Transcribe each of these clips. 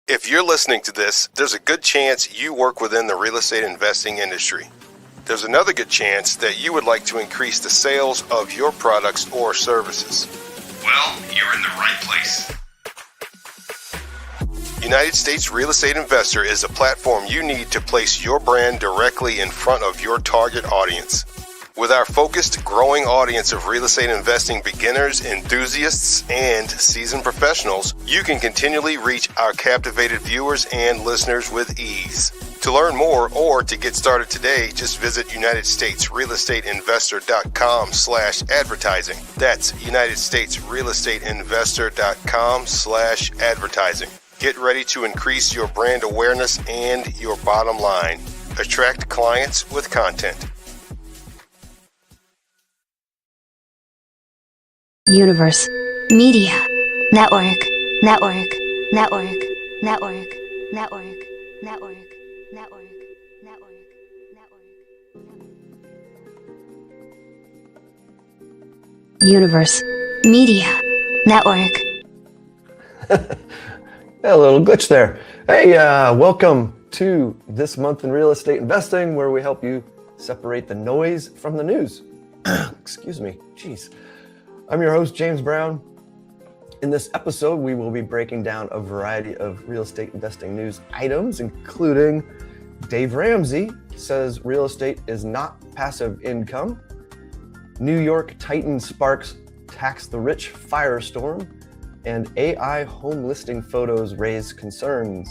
If you're listening to this, there's a good chance you work within the real estate investing industry. There's another good chance that you would like to increase the sales of your products or services. Well, you're in the right place. United States Real Estate Investor is a platform you need to place your brand directly in front of your target audience. With our focused, growing audience of real estate investing beginners, enthusiasts, and seasoned professionals, you can continually reach our captivated viewers and listeners with ease. To learn more or to get started today, just visit UnitedStatesRealEstateInvestor.com/advertising. That's UnitedStatesRealEstateInvestor.com/advertising. Get ready to increase your brand awareness and your bottom line. Attract clients with content. Universe Media Network. Universe Media Network. A little glitch there. Hey, welcome to This Month in Real Estate Investing, where we help you separate the noise from the news. Excuse me. Jeez. I'm your host, James Brown. In this episode, we will be breaking down a variety of real estate investing news items, including Dave Ramsey says real estate is not passive income, New York Titan sparks tax the rich Firestorm, and AI home listing photos raise concerns.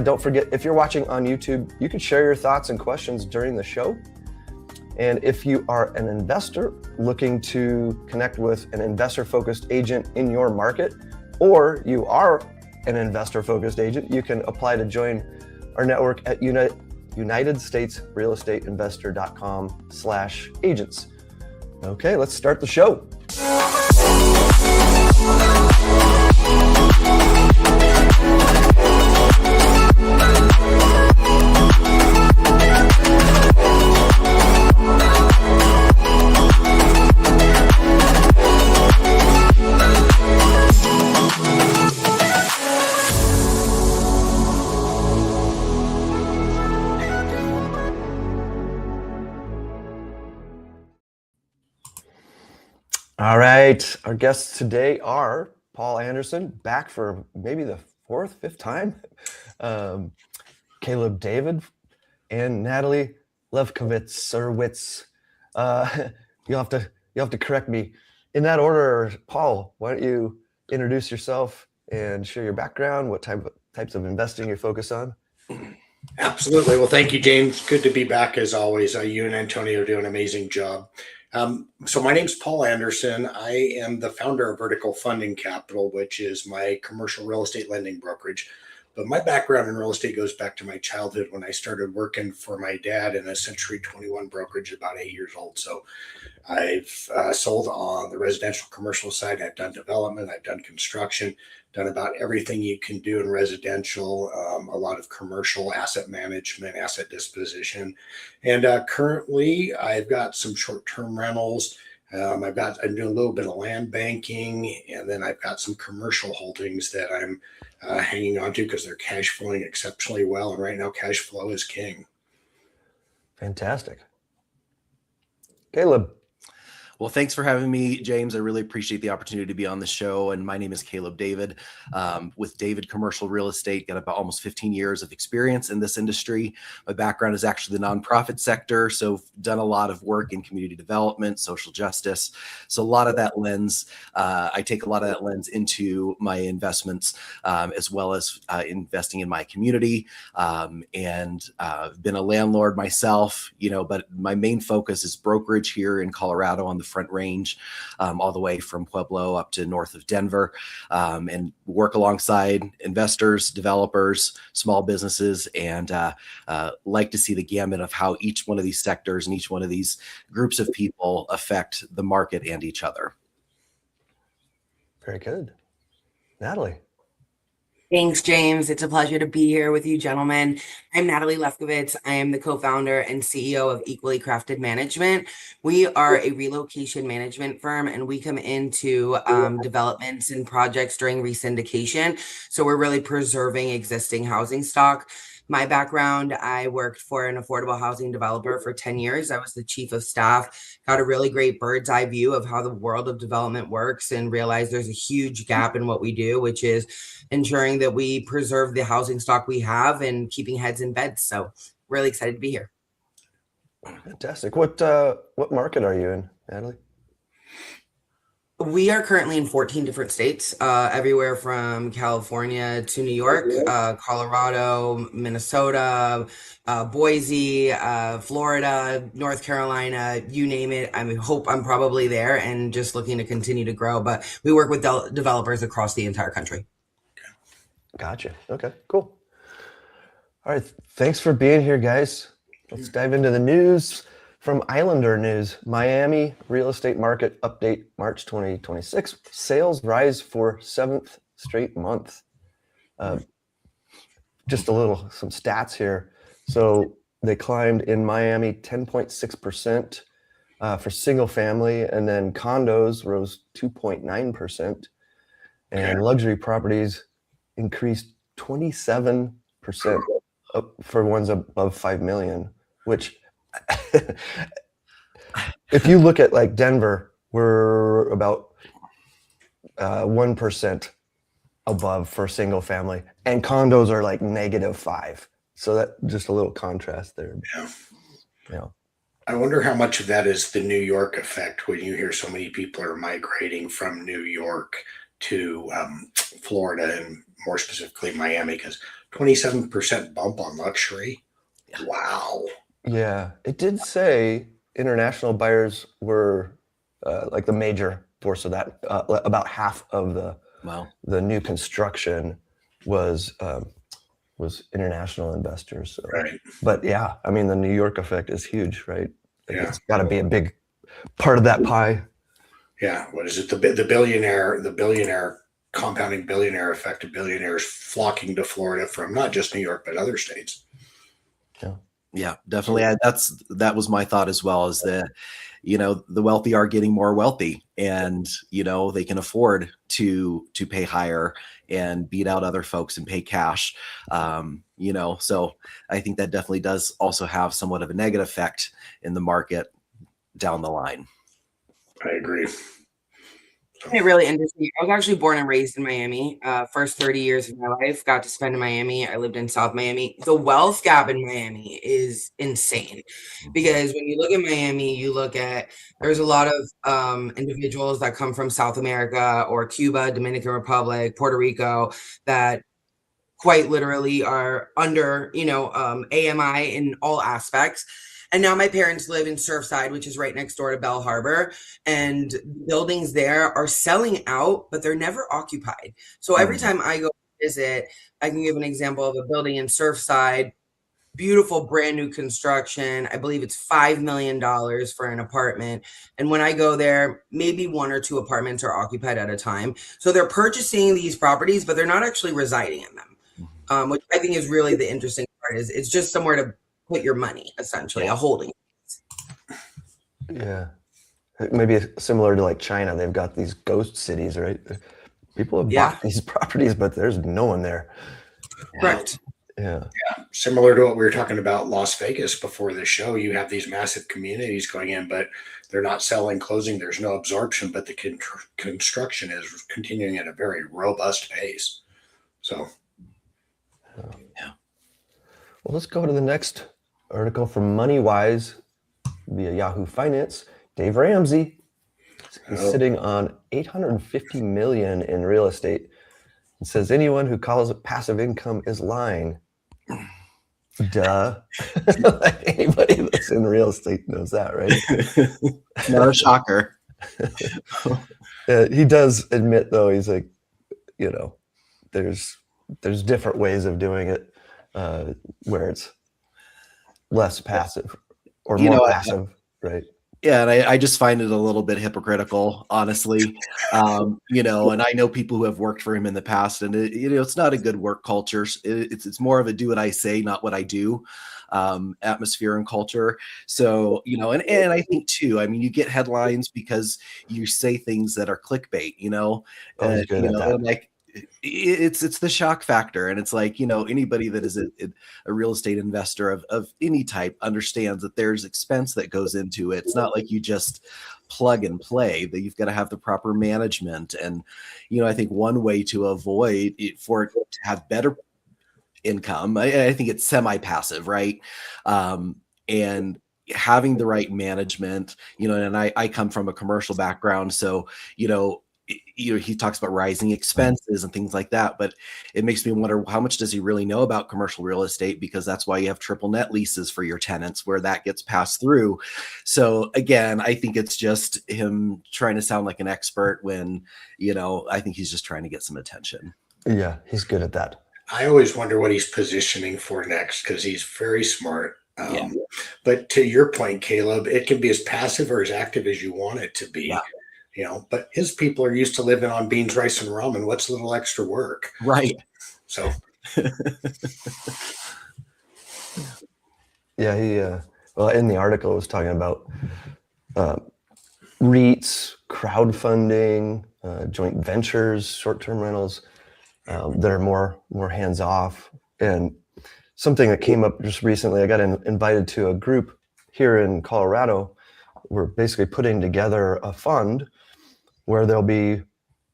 Don't forget, if you're watching on YouTube, you can share your thoughts and questions during the show. And if you are an investor looking to connect with an investor-focused agent in your market, or you are an investor-focused agent, you can apply to join our network at UnitedStatesRealEstateInvestor.com/agents. Okay, let's start the show. All right, our guests today are Paul Anderson, back for maybe the fifth time, Caleb David, and Natalie Levkovitz. You'll have to correct me in that order. Paul, why don't you introduce yourself and share your background, what types of investing you focus on? Absolutely. Well, thank you, James. Good to be back as always. You and Antonio do an amazing job. So my name's Paul Anderson. I am the founder of Vertical Funding Capital, which is my commercial real estate lending brokerage. But my background in real estate goes back to my childhood when I started working for my dad in a Century 21 brokerage about 8 years old. So I've sold on the residential commercial side. I've done development. I've done construction, done about everything you can do in residential, a lot of commercial asset management, asset disposition. And currently I've got some short-term rentals. I'm doing a little bit of land banking, and then I've got some commercial holdings that I'm hanging on to because they're cash flowing exceptionally well. And right now cash flow is king. Fantastic. Caleb. Well, thanks for having me, James. I really appreciate the opportunity to be on the show. And my name is Caleb David. With David Commercial Real Estate, got about almost 15 years of experience in this industry. My background is actually the nonprofit sector, so done a lot of work in community development, social justice. So a lot of that lens, I take a lot of that lens into my investments, as well as investing in my community. And I've been a landlord myself, but my main focus is brokerage here in Colorado on the Front Range, all the way from Pueblo up to north of Denver, and work alongside investors, developers, small businesses, and like to see the gamut of how each one of these sectors and each one of these groups of people affect the market and each other. Very good. Natalie. Thanks, James. It's a pleasure to be here with you, gentlemen. I'm Natalie Lefkowitz. I am the co-founder and CEO of Equally Crafted Management. We are a relocation management firm, and we come into developments and projects during resyndication. So we're really preserving existing housing stock. My background, I worked for an affordable housing developer for 10 years. I was the chief of staff, got a really great bird's eye view of how the world of development works, and realized there's a huge gap in what we do, which is ensuring that we preserve the housing stock we have and keeping heads in beds. So really excited to be here. Fantastic. What market are you in, Natalie? We are currently in 14 different states, everywhere from California to New York, Colorado, Minnesota, Boise, Florida, North Carolina, you name it. I hope I'm probably there, and just looking to continue to grow. But we work with developers across the entire country. Gotcha. Okay, cool. All right. Thanks for being here, guys. Let's dive into the news. From Islander News, Miami real estate market update, March 2026. Sales rise for 7th straight month. Just some stats here. So they climbed in Miami 10.6% for single family, and then condos rose 2.9%, and luxury properties increased 27% for ones above 5 million, which if you look at like Denver, we're about 1% above for single family, and condos are like -5. So that just a little contrast there. Yeah. I wonder how much of that is the New York effect when you hear so many people are migrating from New York to Florida, and more specifically Miami, because 27% bump on luxury. Wow. Yeah, it did say international buyers were like the major force of that. About half of the new construction was international investors. So. Right. But yeah, I mean, the New York effect is huge, right? It's got to be a big part of that pie. Yeah. What is it? The billionaire compounding billionaire effect of billionaires flocking to Florida from not just New York, but other states. Yeah, definitely. That was my thought as well, is that, the wealthy are getting more wealthy, and, they can afford to pay higher and beat out other folks and pay cash. So I think that definitely does also have somewhat of a negative effect in the market down the line. I agree. It's really interesting. I was actually born and raised in Miami. First 30 years of my life got to spend in Miami. I lived in South Miami. The wealth gap in Miami is insane, because when you look at Miami, there's a lot of individuals that come from South America or Cuba, Dominican Republic, Puerto Rico, that quite literally are under, AMI in all aspects. And now my parents live in Surfside, which is right next door to Bell Harbor, and buildings there are selling out, but they're never occupied. So every time I go visit, I can give an example of a building in Surfside, beautiful brand new construction. I believe it's $5 million for an apartment. And when I go there, maybe 1 or 2 apartments are occupied at a time. So they're purchasing these properties, but they're not actually residing in them, which I think is really the interesting part. Is it's just somewhere to put your money, essentially, a holding. Yeah. Maybe similar to like China, they've got these ghost cities, right? People have bought these properties, but there's no one there. Correct. Yeah. Similar to what we were talking about Las Vegas before the show, you have these massive communities going in, but they're not selling, closing. There's no absorption, but the construction is continuing at a very robust pace. So, yeah. Well, let's go to the next article from MoneyWise via Yahoo Finance. Dave Ramsey is sitting on $850 million in real estate. It says anyone who calls it passive income is lying. Duh. Like anybody that's in real estate knows that, right? Not a shocker. He does admit, though, he's like, there's different ways of doing it where it's less passive or more passive, right? Yeah, and I just find it a little bit hypocritical, honestly. And I know people who have worked for him in the past, and it's not a good work culture. It's more of a do what I say, not what I do, atmosphere and culture. So, and I think too, I mean, you get headlines because you say things that are clickbait, Oh, he's good at that. and like it's the shock factor, and it's like, anybody that is a real estate investor of any type understands that there's expense that goes into it. It's not like you just plug and play, that you've got to have the proper management. And I think one way to avoid it, for it to have better income, I think it's semi-passive, right? And having the right management, and I come from a commercial background, so he talks about rising expenses and things like that, but it makes me wonder, how much does he really know about commercial real estate? Because that's why you have triple net leases for your tenants, where that gets passed through. So again, I think it's just him trying to sound like an expert when, I think he's just trying to get some attention. Yeah, he's good at that. I always wonder what he's positioning for next, because he's very smart. Yeah. But to your point, Caleb, it can be as passive or as active as you want it to be. Yeah. But his people are used to living on beans, rice, and ramen. What's a little extra work? Right. So, yeah, well, in the article, it was talking about REITs, crowdfunding, joint ventures, short-term rentals that are more hands-off. And something that came up just recently, I got invited to a group here in Colorado. We're basically putting together a fund where there'll be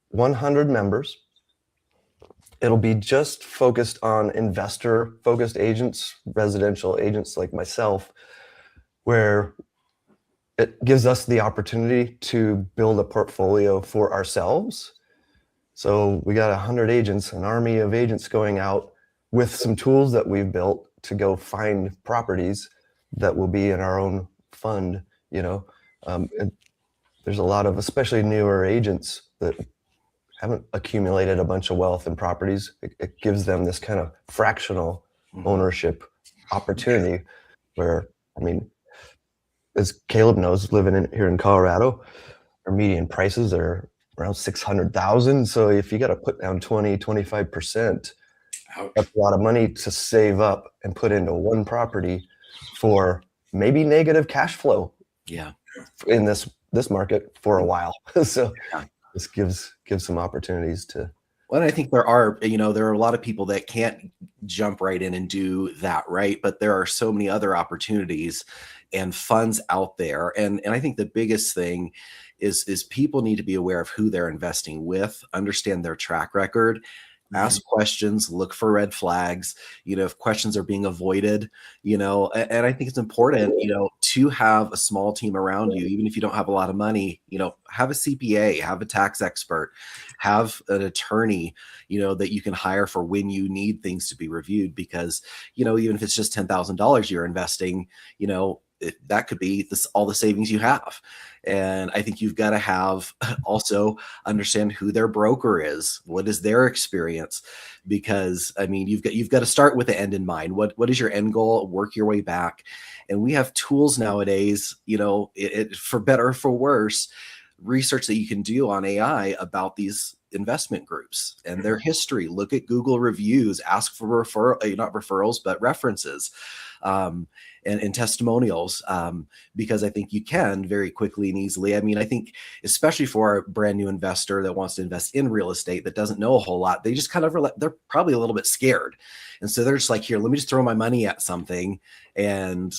100 members. It'll be just focused on investor-focused agents, residential agents like myself, where it gives us the opportunity to build a portfolio for ourselves. So we got 100 agents, an army of agents going out with some tools that we've built to go find properties that will be in our own fund, and there's a lot of, especially newer agents that haven't accumulated a bunch of wealth in properties. It gives them this kind of fractional ownership opportunity where, I mean, as Caleb knows, living here in Colorado, our median prices are around 600,000. So if you got to put down 20-25%, that's a lot of money to save up and put into one property for maybe negative cash flow. Yeah. In this market for a while. So this gives some opportunities to. Well, and I think there are a lot of people that can't jump right in and do that, right? But there are so many other opportunities and funds out there. And I think the biggest thing is people need to be aware of who they're investing with, understand their track record, ask questions, look for red flags, if questions are being avoided, and I think it's important, to have a small team around you, even if you don't have a lot of money, have a CPA, have a tax expert, have an attorney, that you can hire for when you need things to be reviewed, because, even if it's just $10,000 you're investing, that could be all the savings you have. And I think you've got to have also understand who their broker is. What is their experience? Because I mean, you've got to start with the end in mind. What is your end goal? Work your way back. And we have tools nowadays, for better or for worse, research that you can do on AI about these investment groups and their history. Look at Google reviews, ask for not referrals, but references. And testimonials, because I think you can very quickly and easily. I mean, I think especially for a brand new investor that wants to invest in real estate that doesn't know a whole lot, they just kind of they're probably a little bit scared, and so they're just like, here, let me just throw my money at something, and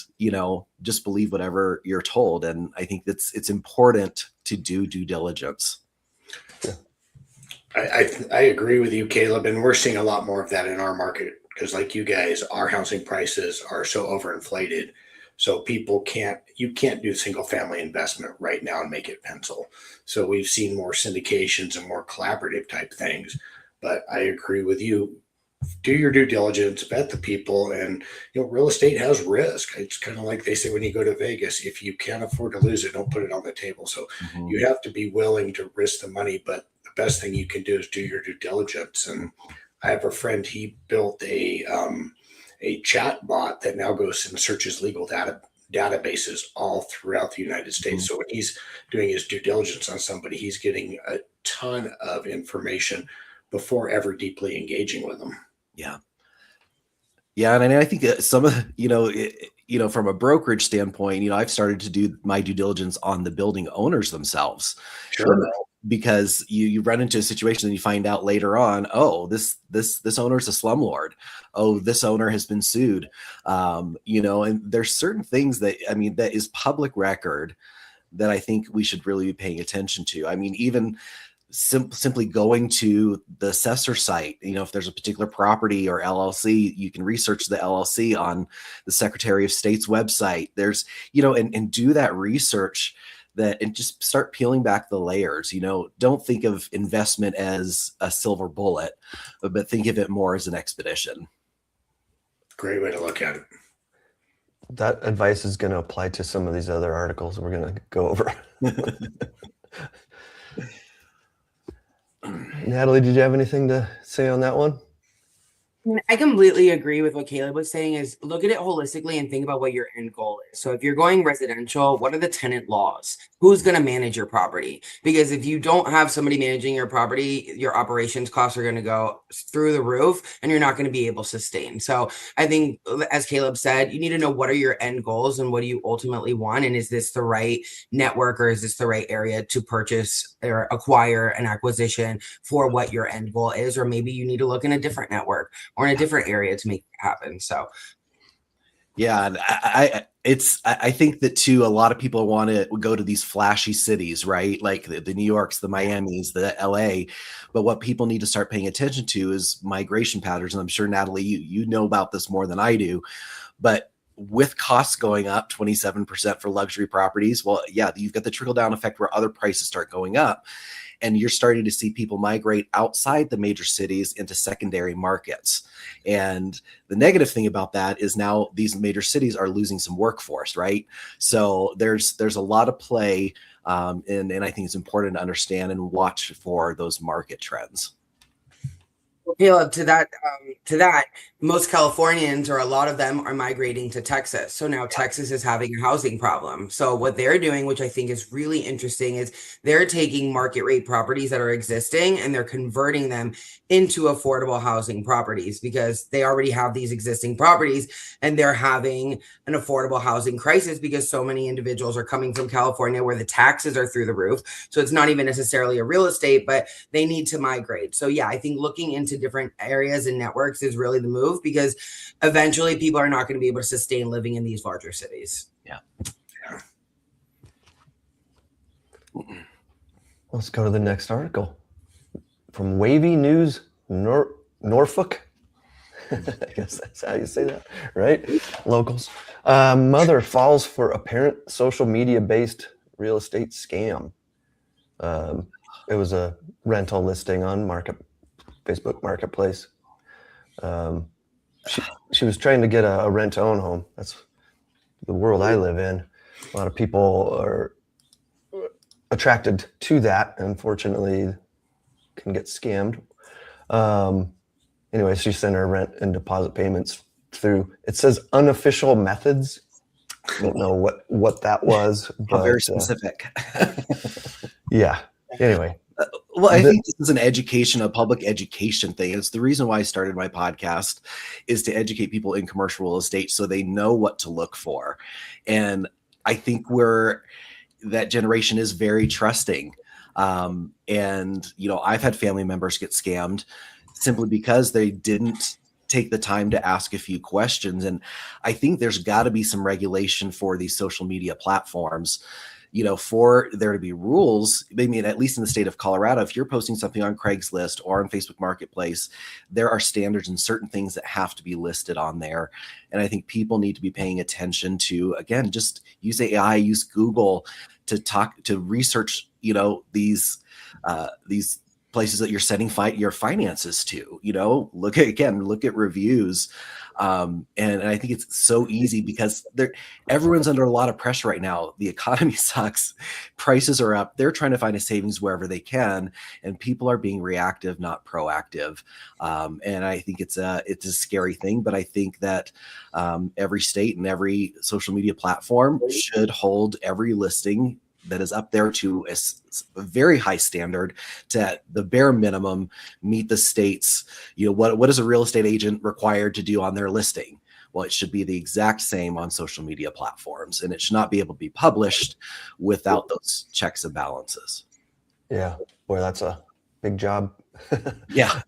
just believe whatever you're told. And I think it's important to do due diligence. I agree with you, Caleb, and we're seeing a lot more of that in our market. Because like you guys, our housing prices are so overinflated. So you can't do single family investment right now and make it pencil. So we've seen more syndications and more collaborative type things. But I agree with you. Do your due diligence, vet the people, and real estate has risk. It's kind of like they say when you go to Vegas, if you can't afford to lose it, don't put it on the table. So you have to be willing to risk the money, but the best thing you can do is do your due diligence. And I have a friend, he built a chat bot that now goes and searches legal databases all throughout the United States. So when he's doing his due diligence on somebody, he's getting a ton of information before ever deeply engaging with them. Yeah. Yeah. And I think some of, from a brokerage standpoint, I've started to do my due diligence on the building owners themselves. Sure. Because you run into a situation and you find out later on, oh, this owner is a slumlord. Oh, this owner has been sued. And there's certain things that is public record that I think we should really be paying attention to. I mean, even simply going to the assessor site, if there's a particular property or LLC, you can research the LLC on the Secretary of State's website. There's, and do that research and just start peeling back the layers. Don't think of investment as a silver bullet, but think of it more as an expedition. Great way to look at it. That advice is going to apply to some of these other articles we're going to go over. Natalie, did you have anything to say on that one? I completely agree with what Caleb was saying. Is look at it holistically and think about what your end goal is. So if you're going residential, what are the tenant laws? Who's going to manage your property? Because if you don't have somebody managing your property, your operations costs are going to go through the roof and you're not going to be able to sustain. So I think, as Caleb said, you need to know what are your end goals and what do you ultimately want? And is this the right network or is this the right area to purchase or acquire an acquisition for what your end goal is? Or maybe you need to look in a different network or in a different area to make it happen. So, yeah, and I think that too, a lot of people want to go to these flashy cities, right? Like the New Yorks, the Miamis, the LA. But what people need to start paying attention to is migration patterns. And I'm sure, Natalie, you know about this more than I do. But with costs going up 27% for luxury properties, well, yeah, you've got the trickle down effect where other prices start going up. And you're starting to see people migrate outside the major cities into secondary markets. And the negative thing about that is now these major cities are losing some workforce, right? So there's a lot of play, and I think it's important to understand and watch for those market trends. Well, Caleb, to that, most Californians, or a lot of them, are migrating to Texas. So now Texas is having a housing problem. So what they're doing, which I think is really interesting, is they're taking market rate properties that are existing and they're converting them into affordable housing properties because they already have these existing properties and they're having an affordable housing crisis because so many individuals are coming from California where the taxes are through the roof. So it's not even necessarily a real estate, but they need to migrate. So yeah, I think looking into different areas and networks is really the move because eventually people are not going to be able to sustain living in these larger cities. Yeah. Let's go to the next article from Wavy News, Norfolk. I guess that's how you say that, right? Locals. Mother falls for apparent social media-based real estate scam. It was a rental listing on Facebook Marketplace. She was trying to get a rent-to-own home. That's the world I live in. A lot of people are attracted to that. Unfortunately, can get scammed. Anyway, she sent her rent and deposit payments through, it says unofficial methods. I don't know what that was, but very specific. Yeah. Anyway. Well, I think this is a public education thing. It's the reason why I started my podcast, is to educate people in commercial real estate so they know what to look for. And I think that generation is very trusting. And, I've had family members get scammed simply because they didn't take the time to ask a few questions. And I think there's got to be some regulation for these social media platforms, for there to be rules. I mean, at least in the state of Colorado, if you're posting something on Craigslist or on Facebook Marketplace, there are standards and certain things that have to be listed on there. And I think people need to be paying attention to, again, just use AI, use Google to research, these places that you're sending your finances to, look at reviews. And I think it's so easy because everyone's under a lot of pressure right now. The economy sucks, prices are up. They're trying to find a savings wherever they can, and people are being reactive, not proactive. And I think it's a scary thing, but I think that every state and every social media platform should hold every listing that is up there to a very high standard, to the bare minimum meet the state's, what is a real estate agent required to do on their listing? Well, it should be the exact same on social media platforms, and it should not be able to be published without those checks and balances. Yeah, boy, that's a big job. Yeah.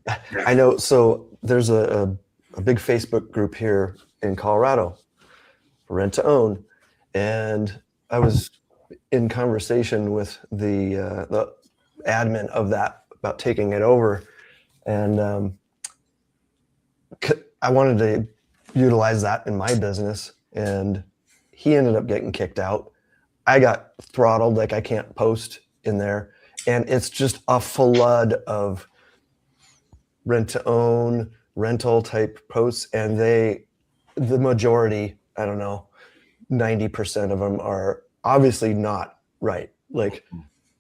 I know. So there's a big Facebook group here in Colorado for rent to own. And I was in conversation with the admin of that about taking it over. And I wanted to utilize that in my business. And he ended up getting kicked out. I got throttled, like I can't post in there. And it's just a flood of rent to own, rental type posts. And the majority, I don't know, 90% of them are obviously not right. Like,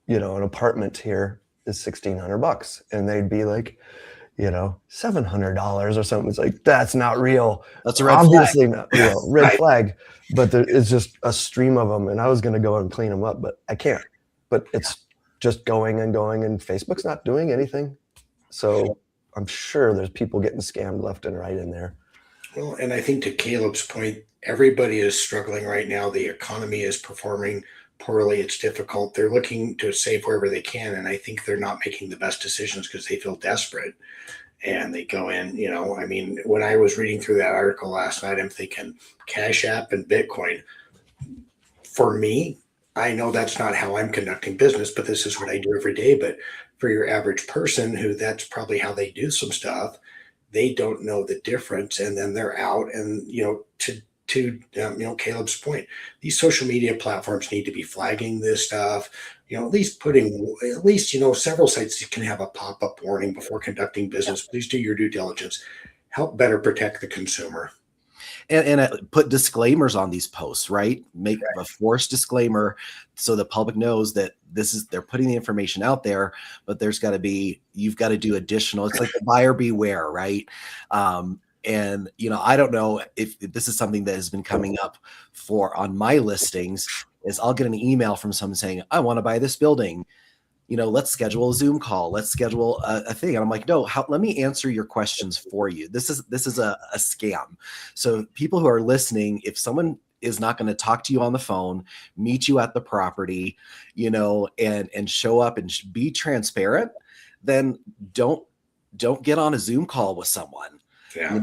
an apartment here is $1,600 and they'd be like, $700 or something. It's like, that's not real. That's a red obviously flag. Not real. Red flag. But there is just a stream of them. And I was going to go and clean them up, but I can't. But it's just going and going, and Facebook's not doing anything. So I'm sure there's people getting scammed left and right in there. Well, and I think to Caleb's point, everybody is struggling right now. The economy is performing poorly. It's difficult. They're looking to save wherever they can. And I think they're not making the best decisions because they feel desperate. And they go in, when I was reading through that article last night, I'm thinking Cash App and Bitcoin. For me, I know that's not how I'm conducting business, but this is what I do every day. But for your average person who that's probably how they do some stuff, they don't know the difference. And then they're out. And, to Caleb's point, these social media platforms need to be flagging this stuff, at least several sites can have a pop-up warning before conducting business. Please do your due diligence. Help better protect the consumer. And put disclaimers on these posts, right? Make a forced disclaimer so the public knows that they're putting the information out there, but you've got to do additional. It's like the buyer beware, right? And, I don't know if this is something that has been coming up on my listings, is I'll get an email from someone saying, I want to buy this building. Let's schedule a Zoom call. Let's schedule a thing. And I'm like, no, let me answer your questions for you. This is a scam. So people who are listening, if someone is not going to talk to you on the phone, meet you at the property, and show up and be transparent, then don't get on a Zoom call with someone. Yeah.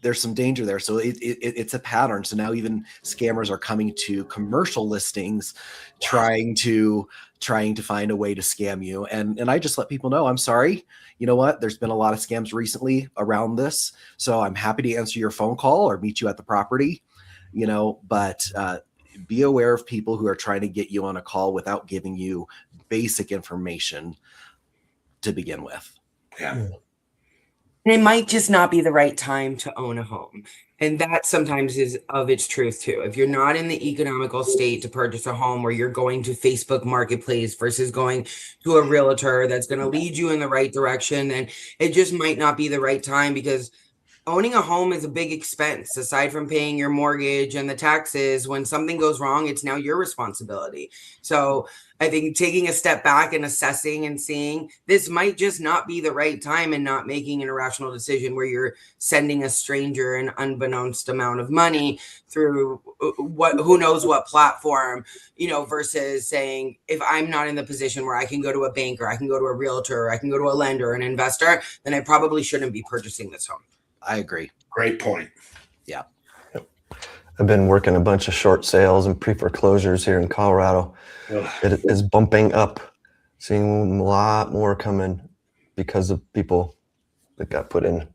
There's some danger there. So it's a pattern. So now even scammers are coming to commercial listings, trying to find a way to scam you. And I just let people know, I'm sorry. You know what? There's been a lot of scams recently around this. So I'm happy to answer your phone call or meet you at the property, but be aware of people who are trying to get you on a call without giving you basic information to begin with. Yeah. And it might just not be the right time to own a home. And that sometimes is of its truth too. If you're not in the economical state to purchase a home where you're going to Facebook Marketplace versus going to a realtor that's going to lead you in the right direction, then it just might not be the right time, because owning a home is a big expense. Aside from paying your mortgage and the taxes, when something goes wrong, it's now your responsibility. So I think taking a step back and assessing and seeing this might just not be the right time, and not making an irrational decision where you're sending a stranger an unbeknownst amount of money through who knows what platform, versus saying, if I'm not in the position where I can go to a banker, I can go to a realtor, I can go to a lender, an investor, then I probably shouldn't be purchasing this home. I agree. Great point. Yeah. I've been working a bunch of short sales and pre-foreclosures here in Colorado. Ugh. It is bumping up, seeing a lot more coming because of people that got put in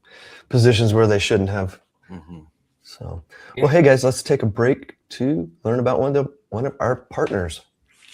positions where they shouldn't have. Mm-hmm. So, well, hey guys, let's take a break to learn about one of our partners.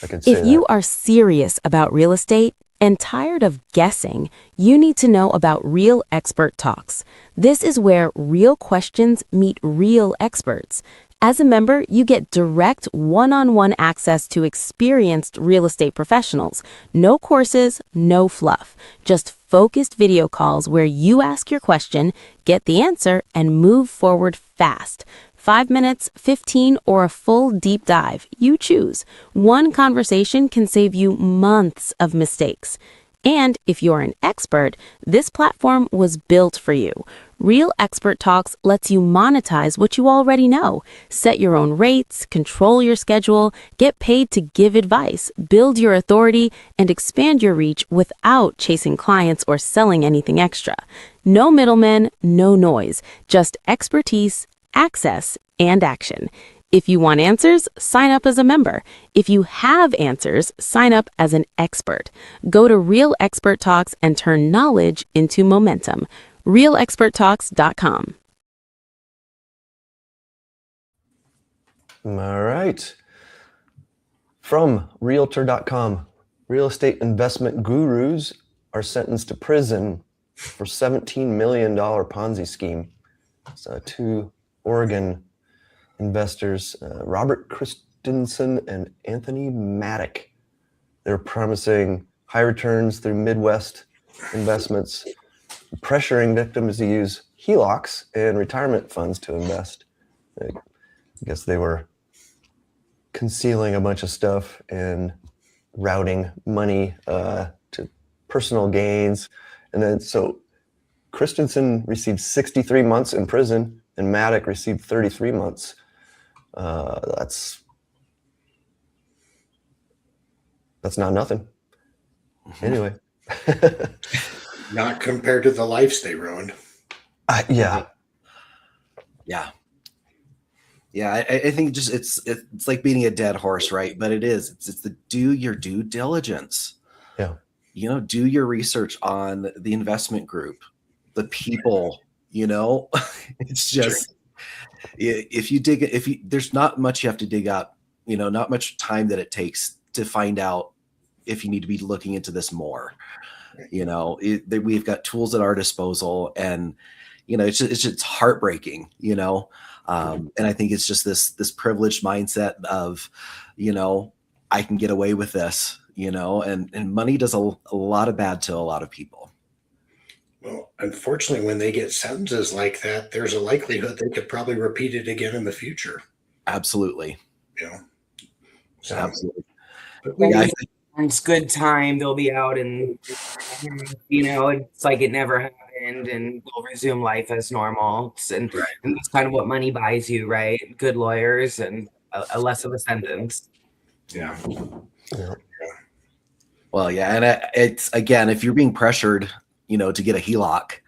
I could say If you are serious about real estate, And tired of guessing, you need to know about Real Expert Talks. This is where real questions meet real experts. As a member, you get direct one-on-one access to experienced real estate professionals. No courses, no fluff. Just focused video calls where you ask your question, get the answer, and move forward fast. 5 minutes, 15, or a full deep dive. You choose. One conversation can save you months of mistakes. And if you're an expert, this platform was built for you. Real Expert Talks lets you monetize what you already know. Set your own rates, control your schedule, get paid to give advice, build your authority, and expand your reach without chasing clients or selling anything extra. No middlemen, no noise, just expertise, access, and action. If you want answers, sign up as a member. If you have answers, sign up as an expert. Go to Real Expert Talks and turn knowledge into momentum. RealExpertTalks.com. All right. From Realtor.com, real estate investment gurus are sentenced to prison for $17 million Ponzi scheme. So 2 Oregon investors, Robert Christensen and Anthony Maddock. They're promising high returns through Midwest investments, pressuring victims to use HELOCs and retirement funds to invest. I guess they were concealing a bunch of stuff and routing money to personal gains. And then so Christensen received 63 months in prison and Maddock received 33 months. That's not nothing. Anyway. Not compared to the lives they ruined. Yeah. I think just it's like beating a dead horse, right? But it's the do your due diligence. Yeah. Do your research on the investment group, the people. It's just there's not much you have to dig up. Not much time that it takes to find out if you need to be looking into this more. We've got tools at our disposal, and it's heartbreaking. And I think it's just this privileged mindset of, I can get away with this, and money does a lot of bad to a lot of people. Well, unfortunately, when they get sentences like that, there's a likelihood they could probably repeat it again in the future. Absolutely. So, Absolutely. It's good time. They'll be out and, it's like it never happened and they'll resume life as normal. And that's kind of what money buys you, right? Good lawyers and a less of a sentence. Yeah. Well, yeah. And it's, again, if you're being pressured, to get a HELOC,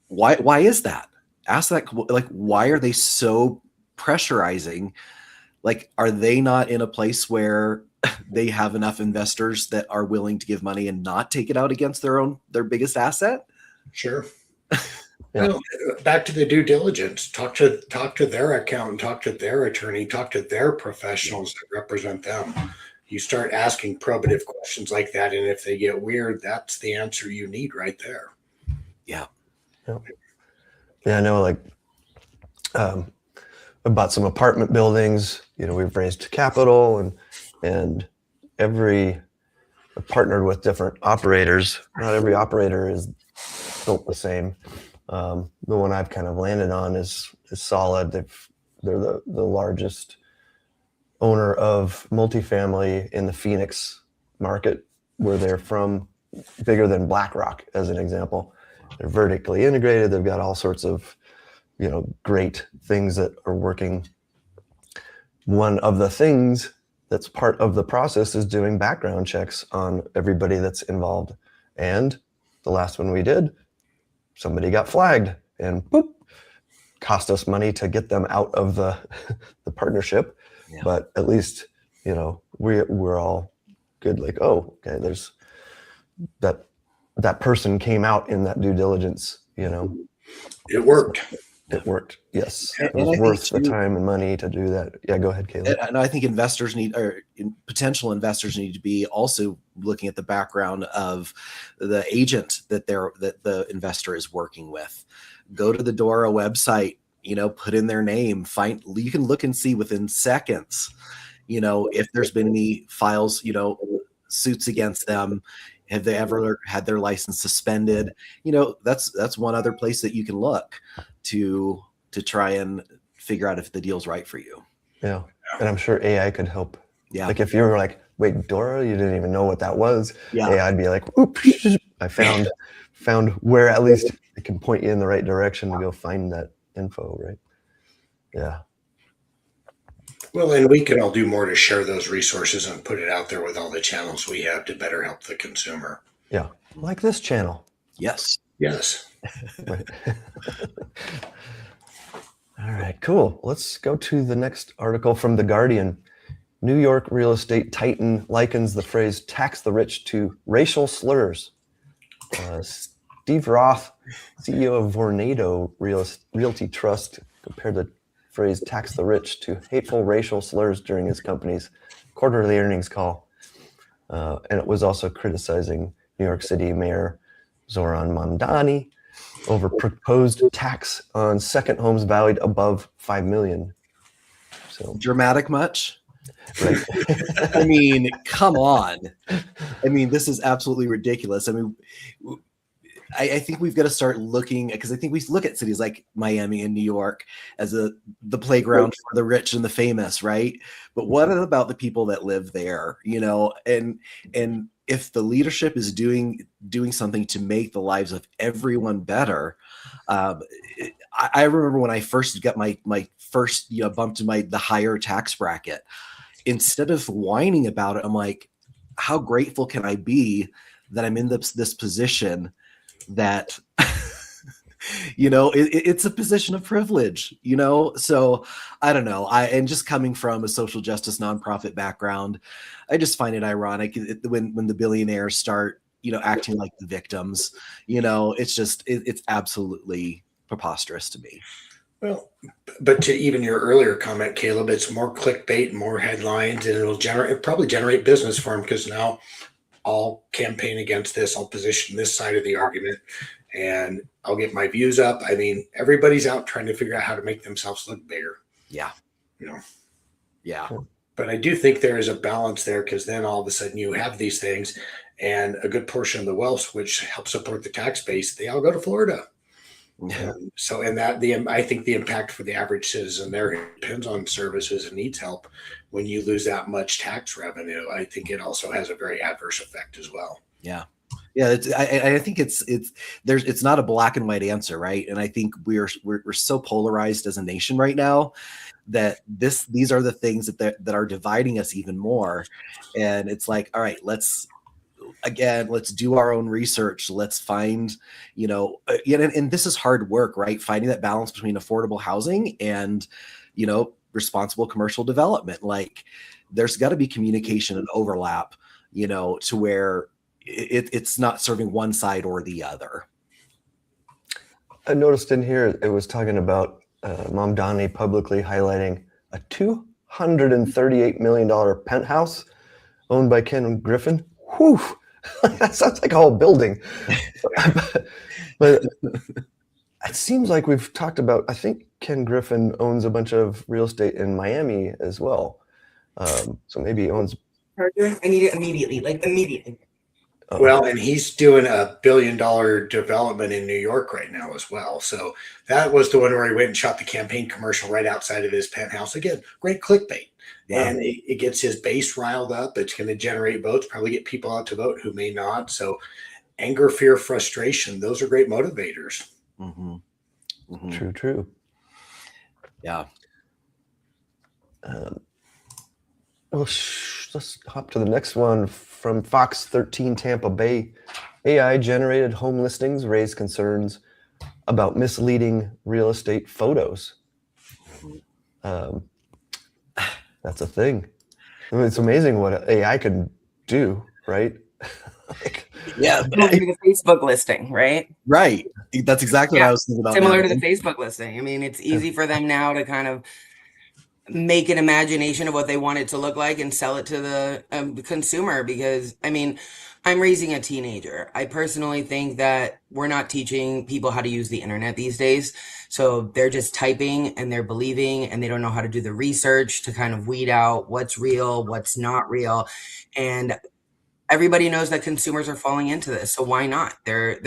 why is that? Ask that, like, why are they so pressurizing? Like, are they not in a place where they have enough investors that are willing to give money and not take it out against their biggest asset? Sure. Well, back to the due diligence. Talk to their accountant, talk to their attorney, talk to their professionals that represent them. You start asking probative questions like that, and if they get weird, that's the answer you need right there. Yeah. I know, like, I bought some apartment buildings. We've raised capital and I've partnered with different operators. Not every operator is built the same. The one I've kind of landed on is solid. They're the largest owner of multifamily in the Phoenix market, where they're from, bigger than BlackRock, as an example. They're vertically integrated. They've got all sorts of, great things that are working. One of the things that's part of the process is doing background checks on everybody that's involved. And the last one we did, somebody got flagged and boop, cost us money to get them out of the partnership. Yeah. But at least, we're all good. Like, oh, okay, there's that person came out in that due diligence, It worked. it worked. Yes, And it was I think worth the too- time and money to do that. Yeah, go ahead, Caleb. And I think potential investors need to be also looking at the background of the agent that the investor is working with. Go to the Dora website, put in their name, you can look and see within seconds, if there's been any files, suits against them. Have they ever had their license suspended? That's one other place that you can look to try and figure out if the deal's right for you. Yeah, and I'm sure AI could help. Yeah. Like if you were like, wait, Dora, you didn't even know what that was. Yeah. AI would be like, oops, I found where at least it can point you in the right direction to go find that info, right? Yeah. Well, and we can all do more to share those resources and put it out there with all the channels we have to better help the consumer. Yeah. Like this channel. Yes. Yes. Right. All right, cool. Let's go to the next article from The Guardian. New York real estate titan likens the phrase tax the rich to racial slurs. Steve Roth, CEO of Vornado Realty Trust, compared the phrase tax the rich to hateful racial slurs during his company's quarterly earnings call. And it was also criticizing New York City Mayor Zoran Mamdani over proposed tax on second homes valued above $5 million. So Dramatic much? right. I mean, come on. I mean, this is absolutely ridiculous. I mean, I think we've got to start looking, because I think we look at cities like Miami and New York as the playground for the rich and the famous, right? But what about the people that live there, and if the leadership is doing something to make the lives of everyone better. I remember when I first got my first bumped to the higher tax bracket, instead of whining about it, I'm like, how grateful can I be that I'm in this position that it's a position of privilege, so I don't know. And just coming from a social justice nonprofit background, I just find it ironic when the billionaires start acting like the victims. It's absolutely preposterous to me. Well, but to even your earlier comment, Caleb, it's more clickbait, more headlines, and it'll probably generate business for them, because now I'll campaign against this, I'll position this side of the argument, and I'll get my views up. I mean, everybody's out trying to figure out how to make themselves look bigger. Yeah. Yeah. But I do think there is a balance there, because then all of a sudden you have these things, and a good portion of the wealth, which helps support the tax base, they all go to Florida. Yeah. I think the impact for the average citizen there depends on services and needs help. When you lose that much tax revenue, I think it also has a very adverse effect as well. Yeah. Yeah. I think it's not a black and white answer, right? And I think we're so polarized as a nation right now that these are the things that are dividing us even more. And it's like, all right, let's do our own research. Let's find, and this is hard work, right? Finding that balance between affordable housing and, responsible commercial development. Like, there's got to be communication and overlap, to where it's not serving one side or the other. I noticed in here it was talking about Mamdani publicly highlighting a $238 million penthouse owned by Ken Griffin. Whew. That sounds like a whole building. But it seems like we've talked about, I think Ken Griffin owns a bunch of real estate in Miami as well. So maybe he owns. I need it immediately. Oh. Well, and he's doing $1 billion development in New York right now as well. So that was the one where he went and shot the campaign commercial right outside of his penthouse. Again, great clickbait. Yeah. And it gets his base riled up. It's going to generate votes, probably get people out to vote who may not. So anger, fear, frustration, those are great motivators. Mm-hmm. Mm-hmm. True. Yeah. Let's hop to the next one from Fox 13 Tampa Bay. AI generated home listings raise concerns about misleading real estate photos. That's a thing. I mean, it's amazing what AI can do, right? Yeah. Similar to the Facebook listing, right? Right. That's exactly what I was thinking about. Similar now. to the Facebook listing. I mean, it's easy for them now to kind of make an imagination of what they want it to look like and sell it to the consumer. Because, I mean, I'm raising a teenager. I personally think that we're not teaching people how to use the internet these days. So they're just typing and they're believing, and they don't know how to do the research to kind of weed out what's real, what's not real. And everybody knows that consumers are falling into this, so why not? They're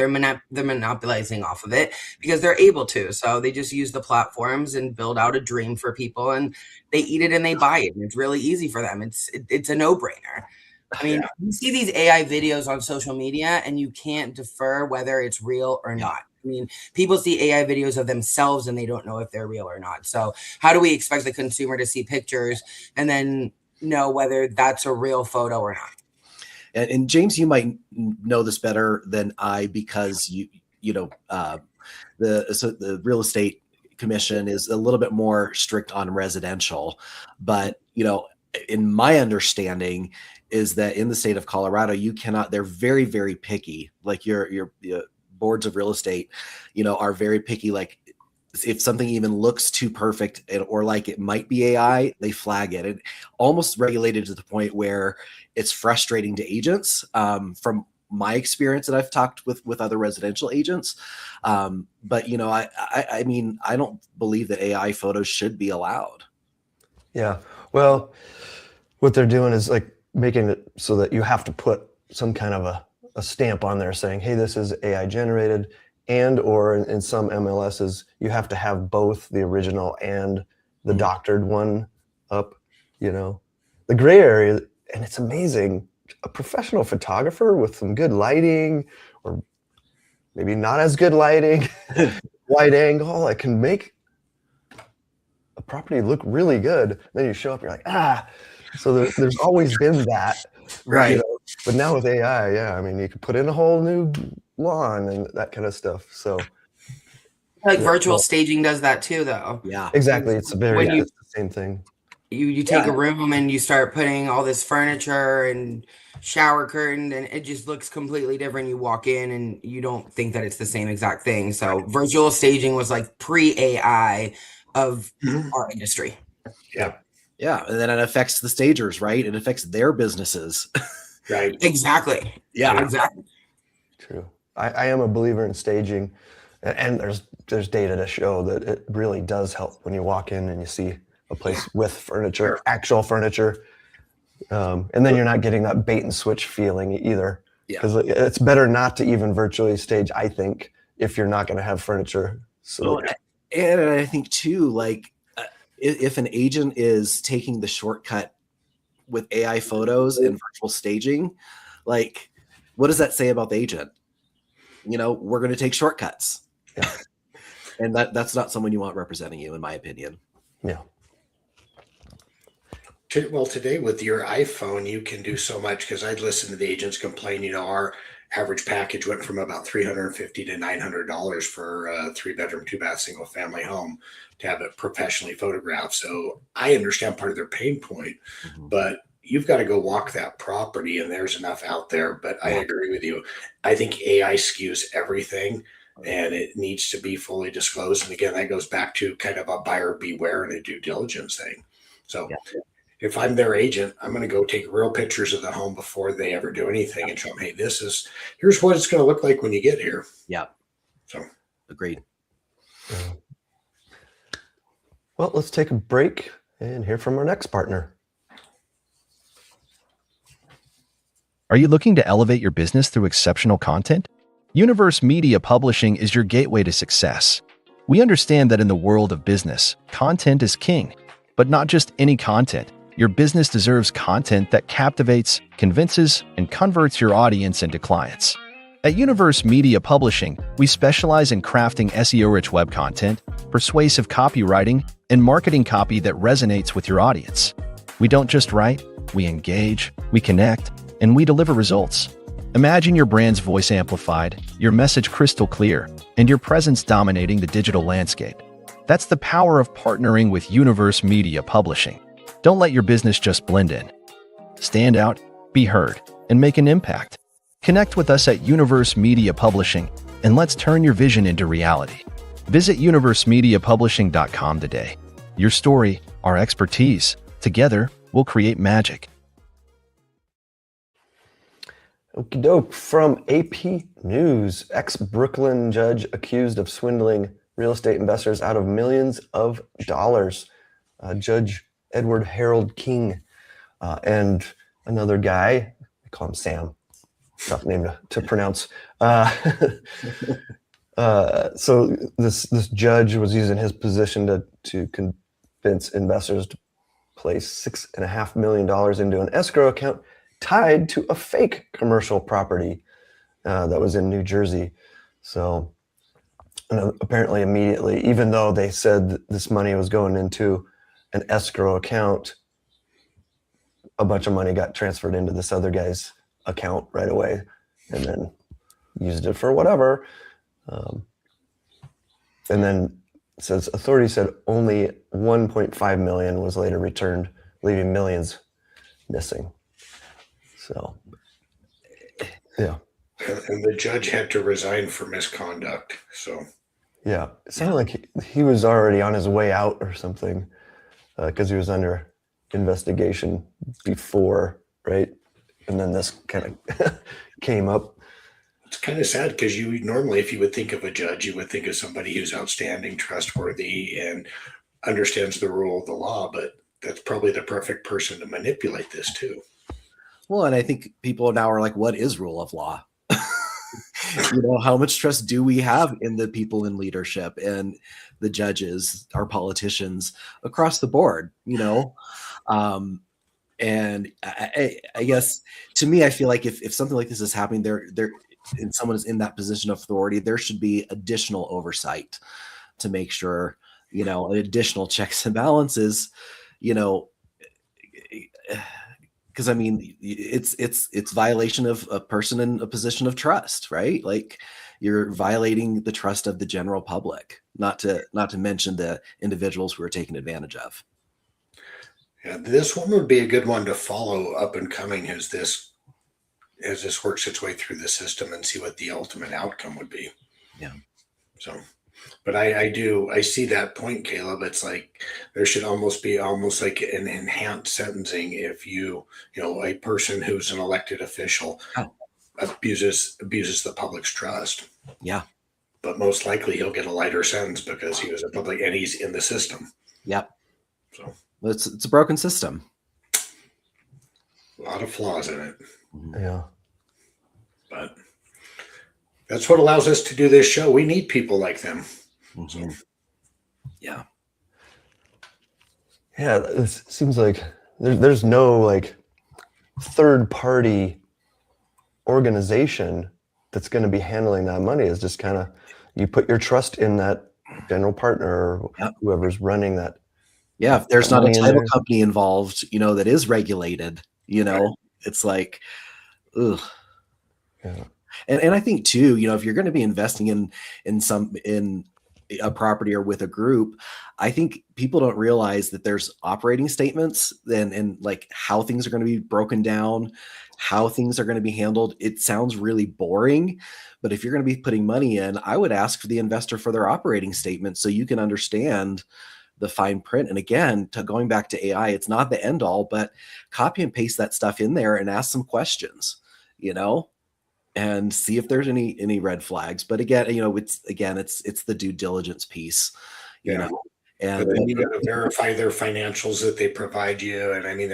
monopolizing off of it because they're able to. So they just use the platforms and build out a dream for people, and they eat it and they buy it, and it's really easy for them. It's a no-brainer. I mean, you see these AI videos on social media, and you can't defer whether it's real or not. I mean, people see AI videos of themselves, and they don't know if they're real or not. So how do we expect the consumer to see pictures and then know whether that's a real photo or not? And James, you might know this better than I, because the real estate commission is a little bit more strict on residential. But, in my understanding is that in the state of Colorado, they're very, very picky. Like your boards of real estate, are very picky. Like if something even looks too perfect or like it might be AI, they flag it, and almost regulated to the point where it's frustrating to agents. From my experience that I've talked with other residential agents. But I mean, I don't believe that AI photos should be allowed. Yeah. Well, what they're doing is like making it so that you have to put some kind of a stamp on there saying, hey, this is AI generated. And or in some MLSs, you have to have both the original and the doctored one up, the gray area. And it's amazing. A professional photographer with some good lighting, or maybe not as good lighting, wide angle, I can make a property look really good. Then you show up, you're like, So there's always been that. Right. But now with AI, I mean, you could put in a whole new lawn and that kind of stuff. So like virtual staging does that too, though. Yeah, exactly. It's the same thing. You take a room and you start putting all this furniture and shower curtain, and it just looks completely different. You walk in and you don't think that it's the same exact thing. So virtual staging was like pre-AI of our industry. Yeah. Yeah. And then it affects the stagers, right? It affects their businesses. Right. Exactly. Yeah. Exactly. True. I am a believer in staging, and there's data to show that it really does help when you walk in and you see a place with furniture, actual furniture. And then you're not getting that bait and switch feeling either. Because it's better not to even virtually stage, I think, if you're not going to have furniture. So, and I think too, like if an agent is taking the shortcut with AI photos and virtual staging, like what does that say about the agent? We're going to take shortcuts. Yeah. And that's not someone you want representing you, in my opinion. Yeah. Well, today with your iPhone, you can do so much, because I'd listen to the agents complain, our average package went from about $350 to $900 for a 3-bedroom, 2-bath, single family home to have it professionally photographed. So I understand part of their pain point, but you've got to go walk that property, and there's enough out there. But I agree with you. I think AI skews everything, and it needs to be fully disclosed. And again, that goes back to kind of a buyer beware and a due diligence thing. So if I'm their agent, I'm going to go take real pictures of the home before they ever do anything and show them, hey, here's what it's going to look like when you get here. Yeah. So agreed. Well, let's take a break and hear from our next partner. Are you looking to elevate your business through exceptional content? Universe Media Publishing is your gateway to success. We understand that in the world of business, content is king, but not just any content. Your business deserves content that captivates, convinces, and converts your audience into clients. At Universe Media Publishing, we specialize in crafting SEO-rich web content, persuasive copywriting, and marketing copy that resonates with your audience. We don't just write, we engage, we connect, and we deliver results. Imagine your brand's voice amplified, your message crystal clear, and your presence dominating the digital landscape. That's the power of partnering with Universe Media Publishing. Don't let your business just blend in. Stand out, be heard, and make an impact. Connect with us at Universe Media Publishing, and let's turn your vision into reality. Visit universemediapublishing.com today. Your story, our expertise. Together, we'll create magic. Okie doke. From AP News, ex-Brooklyn judge accused of swindling real estate investors out of millions of dollars. Judge Edward Harold King and another guy, I call him Sam, tough name to pronounce. So this judge was using his position to convince investors to place $6.5 million into an escrow account tied to a fake commercial property that was in New Jersey. So apparently immediately, even though they said that this money was going into an escrow account, a bunch of money got transferred into this other guy's account right away and then used it for whatever. And then it says authorities said only 1.5 million was later returned, leaving millions missing. So, yeah. And the judge had to resign for misconduct. So, yeah, it sounded like he was already on his way out or something because he was under investigation before, right? And then this kind of came up. it's kind of sad because you normally, if you would think of a judge, you would think of somebody who's outstanding, trustworthy, and understands the rule of the law, but that's probably the perfect person to manipulate this too. Well, and I think people now are like, what is rule of law? How much trust do we have in the people in leadership and the judges, our politicians across the board, And I guess to me, I feel like if something like this is happening and someone is in that position of authority, there should be additional oversight to make sure, additional checks and balances, because I mean, it's violation of a person in a position of trust, right? Like you're violating the trust of the general public, not to mention the individuals who are taken advantage of. Yeah, this one would be a good one to follow up and coming as this works its way through the system and see what the ultimate outcome would be. Yeah. So, but I see that point, Caleb. It's like there should almost be like an enhanced sentencing if a person who's an elected official abuses the public's trust. Yeah. But most likely he'll get a lighter sentence because he was a public and he's in the system. Yep. So it's a broken system. A lot of flaws in it. Yeah. But that's what allows us to do this show. We need people like them. Mm-hmm. Yeah. Yeah. It seems like there's no like third party organization that's going to be handling that money. It's just kind of, you put your trust in that general partner or whoever's running that. Yeah. If there's not a title company involved, that is regulated, it's like, ugh. Yeah. And I think too, if you're going to be investing in a property or with a group, I think people don't realize that there's operating statements and like how things are going to be broken down, how things are going to be handled. It sounds really boring, but if you're going to be putting money in, I would ask for the investor for their operating statement so you can understand the fine print. And again, going back to AI, it's not the end all, but copy and paste that stuff in there and ask some questions, and see if there's any red flags. But again, it's the due diligence piece, and then you got to verify their financials that they provide you. And I mean,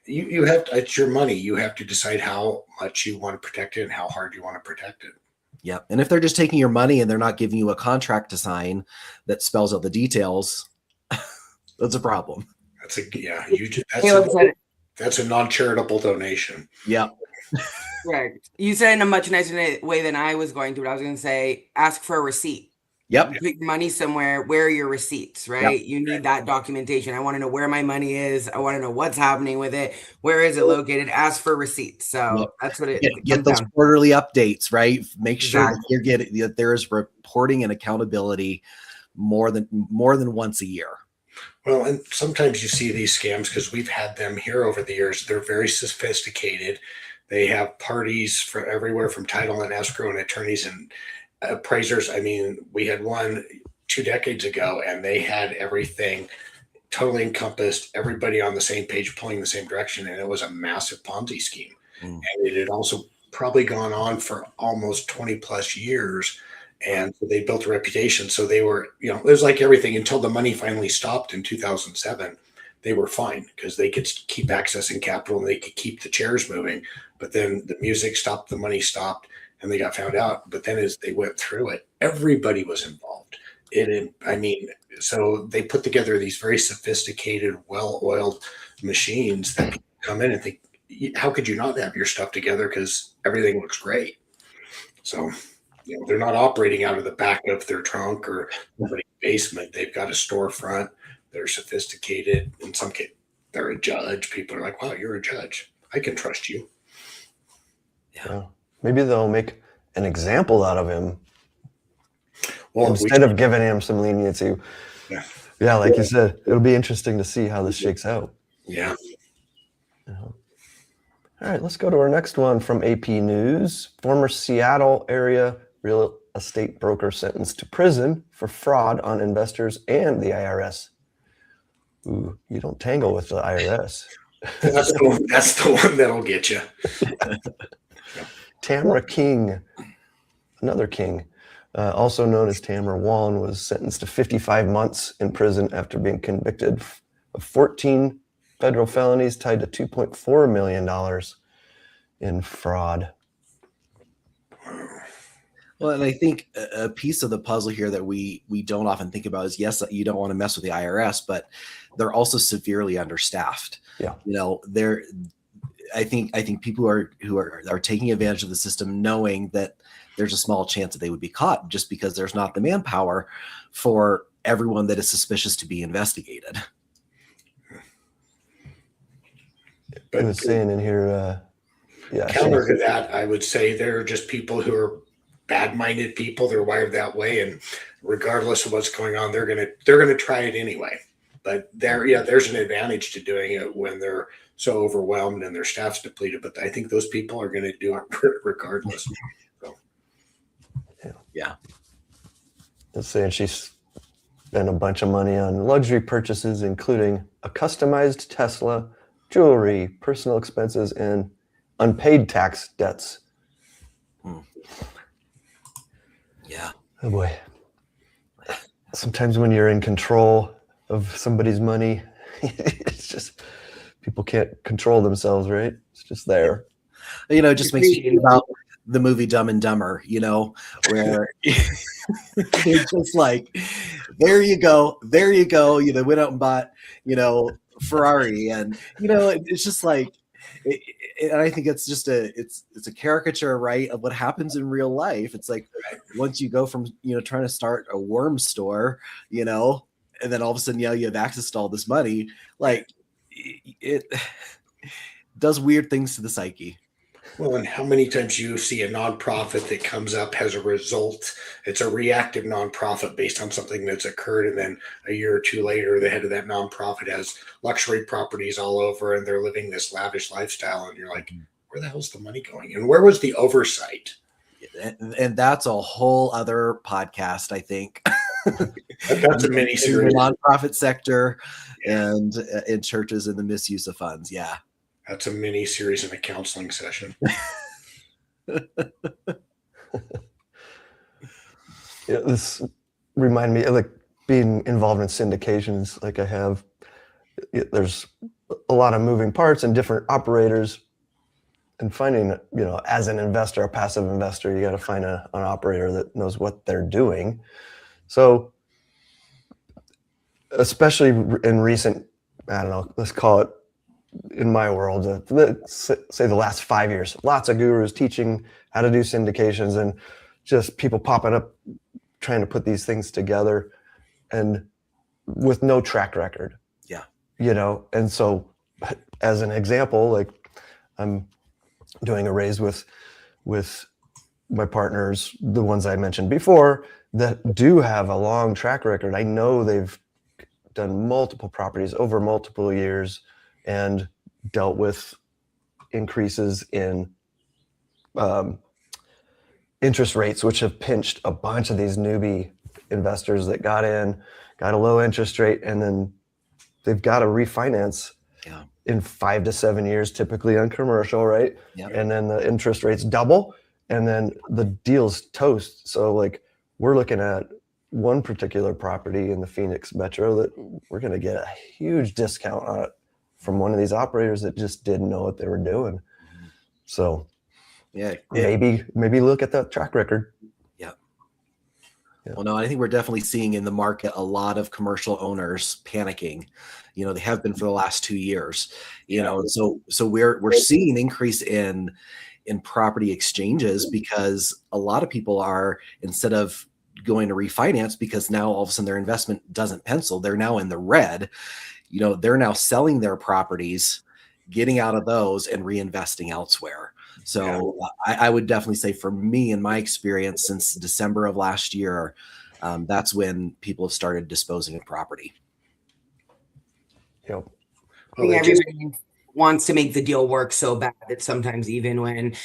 you have to, it's your money. You have to decide how much you want to protect it and how hard you want to protect it. Yeah. And if they're just taking your money and they're not giving you a contract to sign that spells out the details, that's a problem. That's a non-charitable donation. Yeah. Correct. You said in a much nicer way than I was going to, but I was going to say, ask for a receipt. Yep. You put money somewhere. Where are your receipts, right? Yep. You need that documentation. I want to know where my money is. I want to know what's happening with it. Where is it located? Ask for receipts. So that's what it get those quarterly updates, right? Make sure that you're getting that there is reporting and accountability more than once a year. Well, and sometimes you see these scams because we've had them here over the years. They're very sophisticated. They have parties for everywhere from title and escrow and attorneys and appraisers. I mean, we had one 2 decades ago, and they had everything totally encompassed, everybody on the same page, pulling the same direction, and it was a massive Ponzi scheme. And it had also probably gone on for almost 20 plus years, and so they built a reputation. So they were, it was like everything until the money finally stopped in 2007. They were fine because they could keep accessing capital and they could keep the chairs moving. But then the music stopped, the money stopped, and they got found out. But then as they went through it, everybody was involved. So they put together these very sophisticated, well-oiled machines that people come in and think, how could you not have your stuff together? Because everything looks great. So, they're not operating out of the back of their trunk or somebody's basement. They've got a storefront. They're sophisticated. In some case, they're a judge. People are like, wow, you're a judge. I can trust you. Yeah. Maybe they'll make an example out of him. Well, instead of giving him some leniency. Yeah, like you said, it'll be interesting to see how this shakes out. Yeah. All right, let's go to our next one from AP News. Former Seattle area real estate broker sentenced to prison for fraud on investors and the IRS. Ooh, you don't tangle with the IRS. That's the one that'll get you. Tamara King, another King, also known as Tamara Wallen, was sentenced to 55 months in prison after being convicted of 14 federal felonies tied to $2.4 million in fraud. Well, and I think a piece of the puzzle here that we don't often think about is, yes, you don't want to mess with the IRS, but they're also severely understaffed. Yeah. I think people who are taking advantage of the system, knowing that there's a small chance that they would be caught just because there's not the manpower for everyone that is suspicious to be investigated. I was saying in here, counter to that, I would say there are just people who are bad-minded people. They're wired that way, and regardless of what's going on, they're gonna try it anyway. But there's an advantage to doing it when they're so overwhelmed and their staff's depleted. But I think those people are going to do it regardless. So. Yeah. Let's say she spent a bunch of money on luxury purchases, including a customized Tesla, jewelry, personal expenses, and unpaid tax debts. Yeah. Oh boy. Sometimes when you're in control of somebody's money, it's just people can't control themselves, right? It's just there. It just makes you think about the movie Dumb and Dumber, where it's just like, there you go. They went out and bought, Ferrari, and it's just like, and I think it's just it's a caricature, right, of what happens in real life. It's like once you go from trying to start a worm store, and then all of a sudden, you have access to all this money. Like it does weird things to the psyche. Well, and how many times you see a nonprofit that comes up as a result? It's a reactive nonprofit based on something that's occurred, and then a year or two later, the head of that nonprofit has luxury properties all over, and they're living this lavish lifestyle, and you're like, where the hell's the money going? And where was the oversight? And that's a whole other podcast, I think. That's a mini series. The nonprofit sector and in churches and the misuse of funds. Yeah. That's a mini series in a counseling session. This remind me of like being involved in syndications. Like I have, there's a lot of moving parts and different operators, and finding, as an investor, a passive investor, you got to find an operator that knows what they're doing. So, especially in recent, I don't know, let's call it, in my world, say the last 5 years, lots of gurus teaching how to do syndications and just people popping up trying to put these things together and with no track record. Yeah. And so as an example, like I'm doing a raise with my partners, the ones I mentioned before, that do have a long track record. I know they've done multiple properties over multiple years and dealt with increases in interest rates, which have pinched a bunch of these newbie investors that got a low interest rate, and then they've got to refinance in 5 to 7 years, typically on commercial, right? Yep. And then the interest rates double, and then the deal's toast. So like we're looking at one particular property in the Phoenix metro that we're going to get a huge discount on it from one of these operators that just didn't know what they were doing. So maybe look at that track record. Well, no, I think we're definitely seeing in the market a lot of commercial owners panicking. They have been for the last 2 years. So we're seeing an increase in property exchanges because a lot of people are, instead of going to refinance because now all of a sudden their investment doesn't pencil, they're now in the red. They're now selling their properties, getting out of those and reinvesting elsewhere. So I would definitely say, for me, in my experience, since December of last year, that's when people have started disposing of property. Yep. I think everybody wants to make the deal work so bad that sometimes even when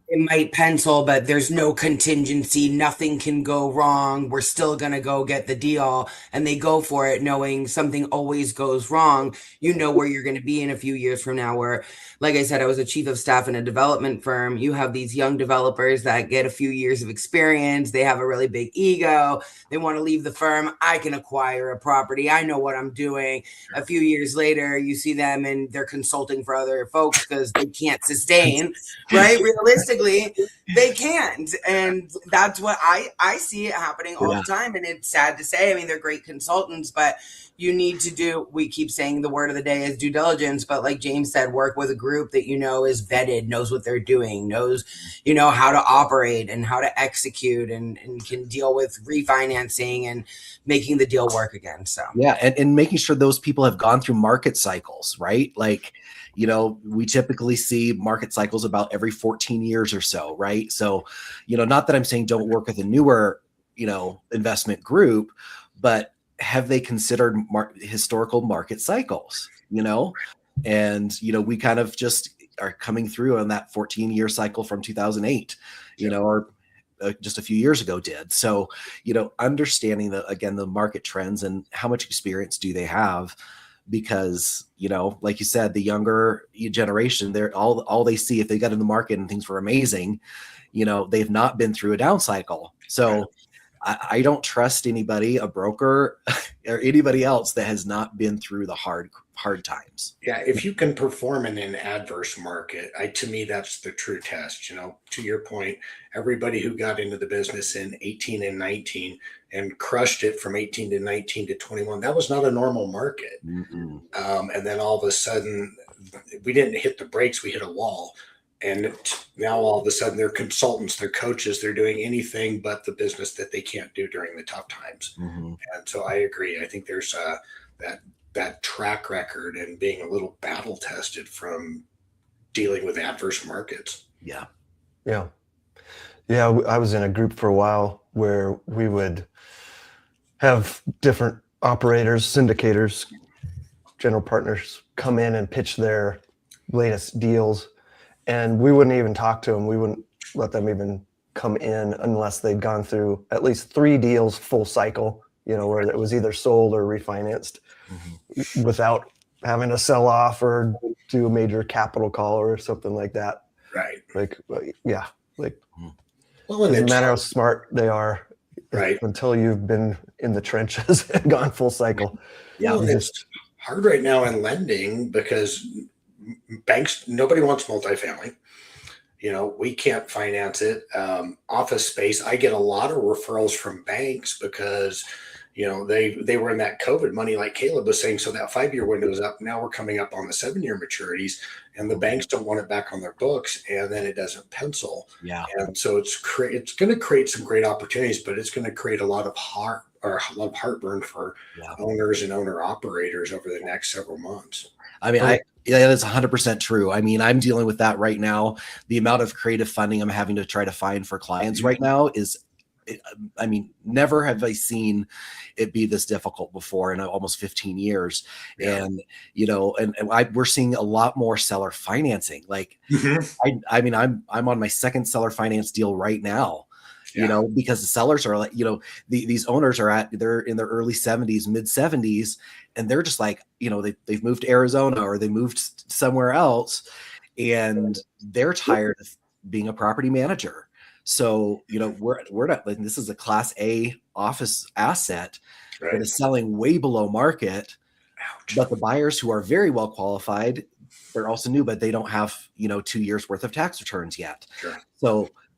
it might pencil, but there's no contingency, nothing can go wrong, we're still going to go get the deal, and they go for it knowing something always goes wrong. Where you're going to be in a few years from now, where, like I said, I was a chief of staff in a development firm. You have these young developers that get a few years of experience. They have a really big ego. They want to leave the firm. I can acquire a property. I know what I'm doing. A few years later, you see them and they're consulting for other folks because they can't sustain, right? Realistically, they can't. And that's what I see it happening all the time. And it's sad to say, they're great consultants, but you need to do, we keep saying the word of the day is due diligence, but like James said, work with a group that is vetted, knows what they're doing, knows, how to operate and how to execute and can deal with refinancing and making the deal work again. So and making sure those people have gone through market cycles, right? Like, we typically see market cycles about every 14 years or so, right? So, not that I'm saying don't work with a newer, investment group, but have they considered historical market cycles, And, we kind of just are coming through on that 14-year cycle from 2008, or just a few years ago did. So, understanding the market trends and how much experience do they have, because, like you said, the younger generation, they're all they see, if they got in the market and things were amazing, they've not been through a down cycle. So I don't trust anybody, a broker or anybody else that has not been through the hard times. Yeah, if you can perform in an adverse market, to me, that's the true test. To your point, everybody who got into the business in 18 and 19 and crushed it from 18 to 19 to 21, that was not a normal market. Mm-hmm. And then all of a sudden, we didn't hit the brakes, we hit a wall. And now all of a sudden they're consultants, they're coaches, they're doing anything but the business that they can't do during the tough times. Mm-hmm. And so I agree. I think there's that track record and being a little battle tested from dealing with adverse markets. Yeah. I was in a group for a while where we would have different operators, syndicators, general partners come in and pitch their latest deals. And we wouldn't even talk to them. We wouldn't let them even come in unless they'd gone through at least 3 deals full cycle, where it was either sold or refinanced, without having to sell off or do a major capital call or something like that. Right. Well, it doesn't matter how smart they are, right, until you've been in the trenches and gone full cycle. Yeah, it's hard right now in lending because banks, nobody wants multifamily. We can't finance it. Office space, I get a lot of referrals from banks because, they were in that COVID money, like Caleb was saying. So that 5-year window is up. Now we're coming up on the 7-year maturities, and the banks don't want it back on their books, and then it doesn't pencil. Yeah. And so it's going to create some great opportunities, but it's going to create a lot of heartburn for owners and owner operators over the next several months. That is 100% true. I'm dealing with that right now. The amount of creative funding I'm having to try to find for clients right now is I mean, never have I seen it be this difficult before in almost 15 years. Yeah. And, we're seeing a lot more seller financing. Like, Mhm. I mean, I'm on my second seller finance deal right now, Yeah. because the sellers are like, these owners they're in their early 70s, mid 70s, and they're just like, they've moved to Arizona or they moved somewhere else, and they're tired of being a property manager. So, we're not like, this is a class A office asset that Right. is selling way below market, Ouch. but the buyers who are very well qualified, they're also new, but they don't have, 2 years worth of tax returns yet. Sure.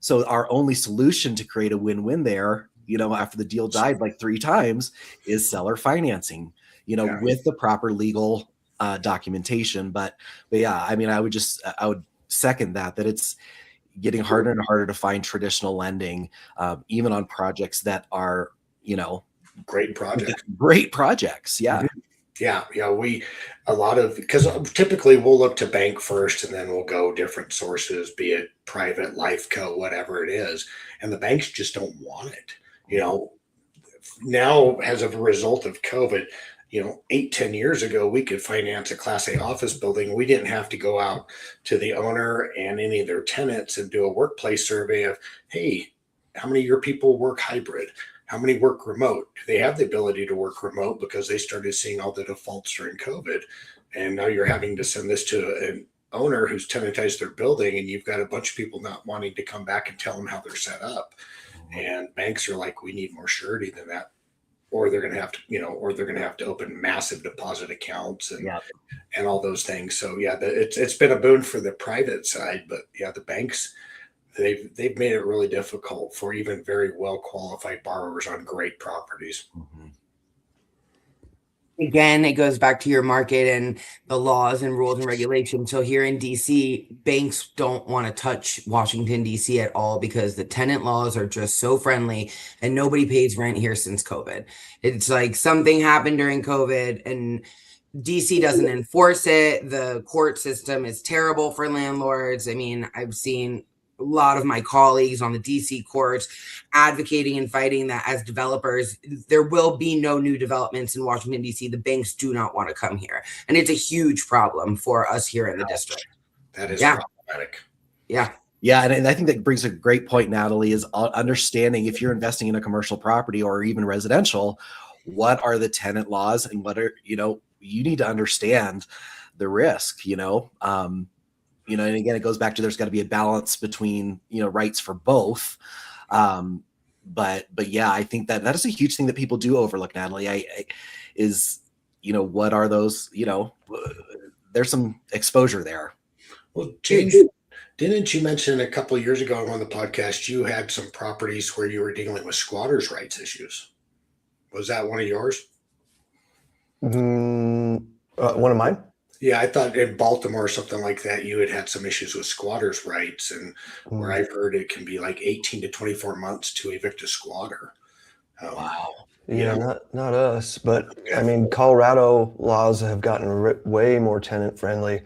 So our only solution to create a win-win there, after the deal died like 3 times, is seller financing, Yeah. with the proper legal documentation. But yeah, I mean, I would second that it's getting harder and harder to find traditional lending, even on projects that are, Great project. great projects. Yeah. Mhm. Yeah. Because typically we'll look to bank first and then we'll go different sources, be it private, life co, whatever it is. And the banks just don't want it. Now, as a result of COVID, 8-10 years ago, we could finance a class A office building. We didn't have to go out to the owner and any of their tenants and do a workplace survey of, hey, how many of your people work hybrid? How many work remote? Do they have the ability to work remote? Because they started seeing all the defaults during COVID. And now you're having to send this to an owner who's tenantized their building, and you've got a bunch of people not wanting to come back and tell them how they're set up. And banks are like, we need more surety than that. Or they're going to have to, open massive deposit accounts and all those things. So yeah, it's been a boon for the private side, but yeah, the banks, they've made it really difficult for even very well qualified borrowers on great properties. Mhm. Again, it goes back to your market and the laws and rules and regulations. So here in DC, banks don't want to touch Washington, DC at all because the tenant laws are just so friendly and nobody pays rent here since COVID. It's like something happened during COVID and DC doesn't enforce it. The court system is terrible for landlords. I mean, I've seen a lot of my colleagues on the DC courts advocating and fighting that as developers, there will be no new developments in Washington, DC. The banks do not want to come here. And it's a huge problem for us here in the district. That is problematic. Yeah. Yeah. And I think that brings a great point, Natalie, is understanding if you're investing in a commercial property or even residential, what are the tenant laws and what are, you need to understand the risk, and again, it goes back to there's got to be a balance between, rights for both. But yeah, I think that is a huge thing that people do overlook, Natalie. What are those, there's some exposure there. Well, James, didn't you mention a couple of years ago on the podcast, you had some properties where you were dealing with squatters' rights issues? Was that one of yours? One of mine? Yeah, I thought in Baltimore or something like that, you had some issues with squatters' rights, and where I've heard it can be like 18 to 24 months to evict a squatter. Wow. Yeah, not us, but I mean, Colorado laws have gotten way more tenant friendly.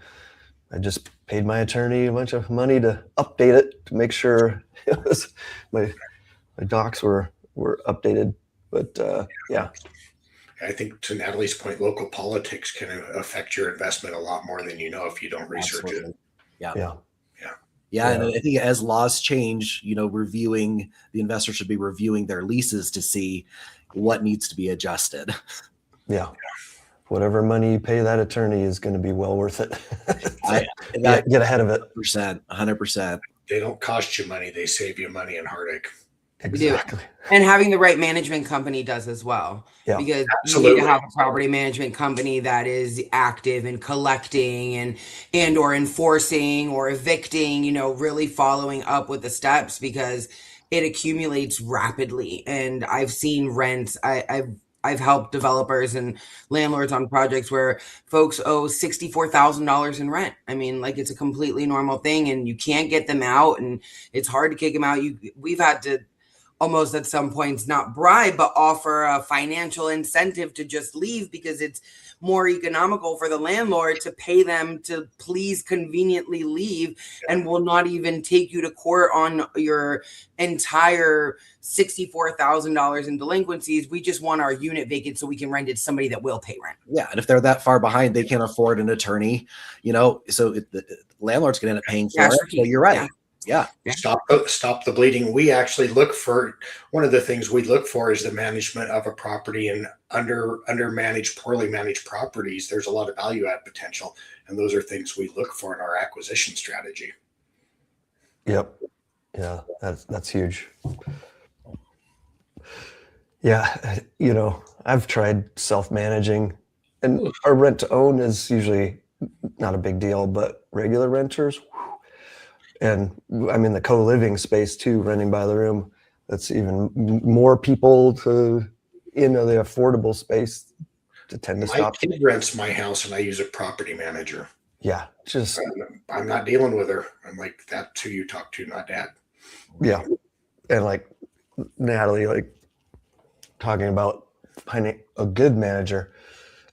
I just paid my attorney a bunch of money to update it to make sure my docs were updated. But yeah. I think to Natalie's point, local politics can affect your investment a lot more than if you don't research Absolutely. it. Yeah. And I think as laws change, the investor should be reviewing their leases to see what needs to be adjusted. Yeah. Whatever money you pay that attorney is going to be well worth it. Get ahead of it. 100%. They don't cost you money. They save you money and heartache. Exactly. And having the right management company does as well. Yeah, because absolutely. You need to have a property management company that is active in collecting and or enforcing or evicting, really following up with the steps because it accumulates rapidly. And I've seen rents. I've helped developers and landlords on projects where folks owe $64,000 in rent. I mean, like it's a completely normal thing and you can't get them out and it's hard to kick them out. We've had to almost at some points not bribe, but offer a financial incentive to just leave, because it's more economical for the landlord to pay them to please conveniently leave, and will not even take you to court on your entire $64,000 in delinquencies. We just want our unit vacant so we can rent it to somebody that will pay rent. Yeah, and if they're that far behind, they can't afford an attorney, so the landlord's going to end up paying for it. So you're right. Yeah. Stop the bleeding. We actually look for, one of the things we look for is the management of a property, and undermanaged, poorly managed properties. There's a lot of value add potential, and those are things we look for in our acquisition strategy. Yep. Yeah, that's huge. Yeah, I've tried self-managing, and our rent to own is usually not a big deal, but regular renters, and I'm in the co-living space too, renting by the room. That's even more people in the affordable space to tend to stop. My kid rents my house, and I use a property manager. Yeah, just I'm not dealing with her. I'm like, that's who you talk to, not dad. Yeah, and like Natalie, like talking about finding a good manager.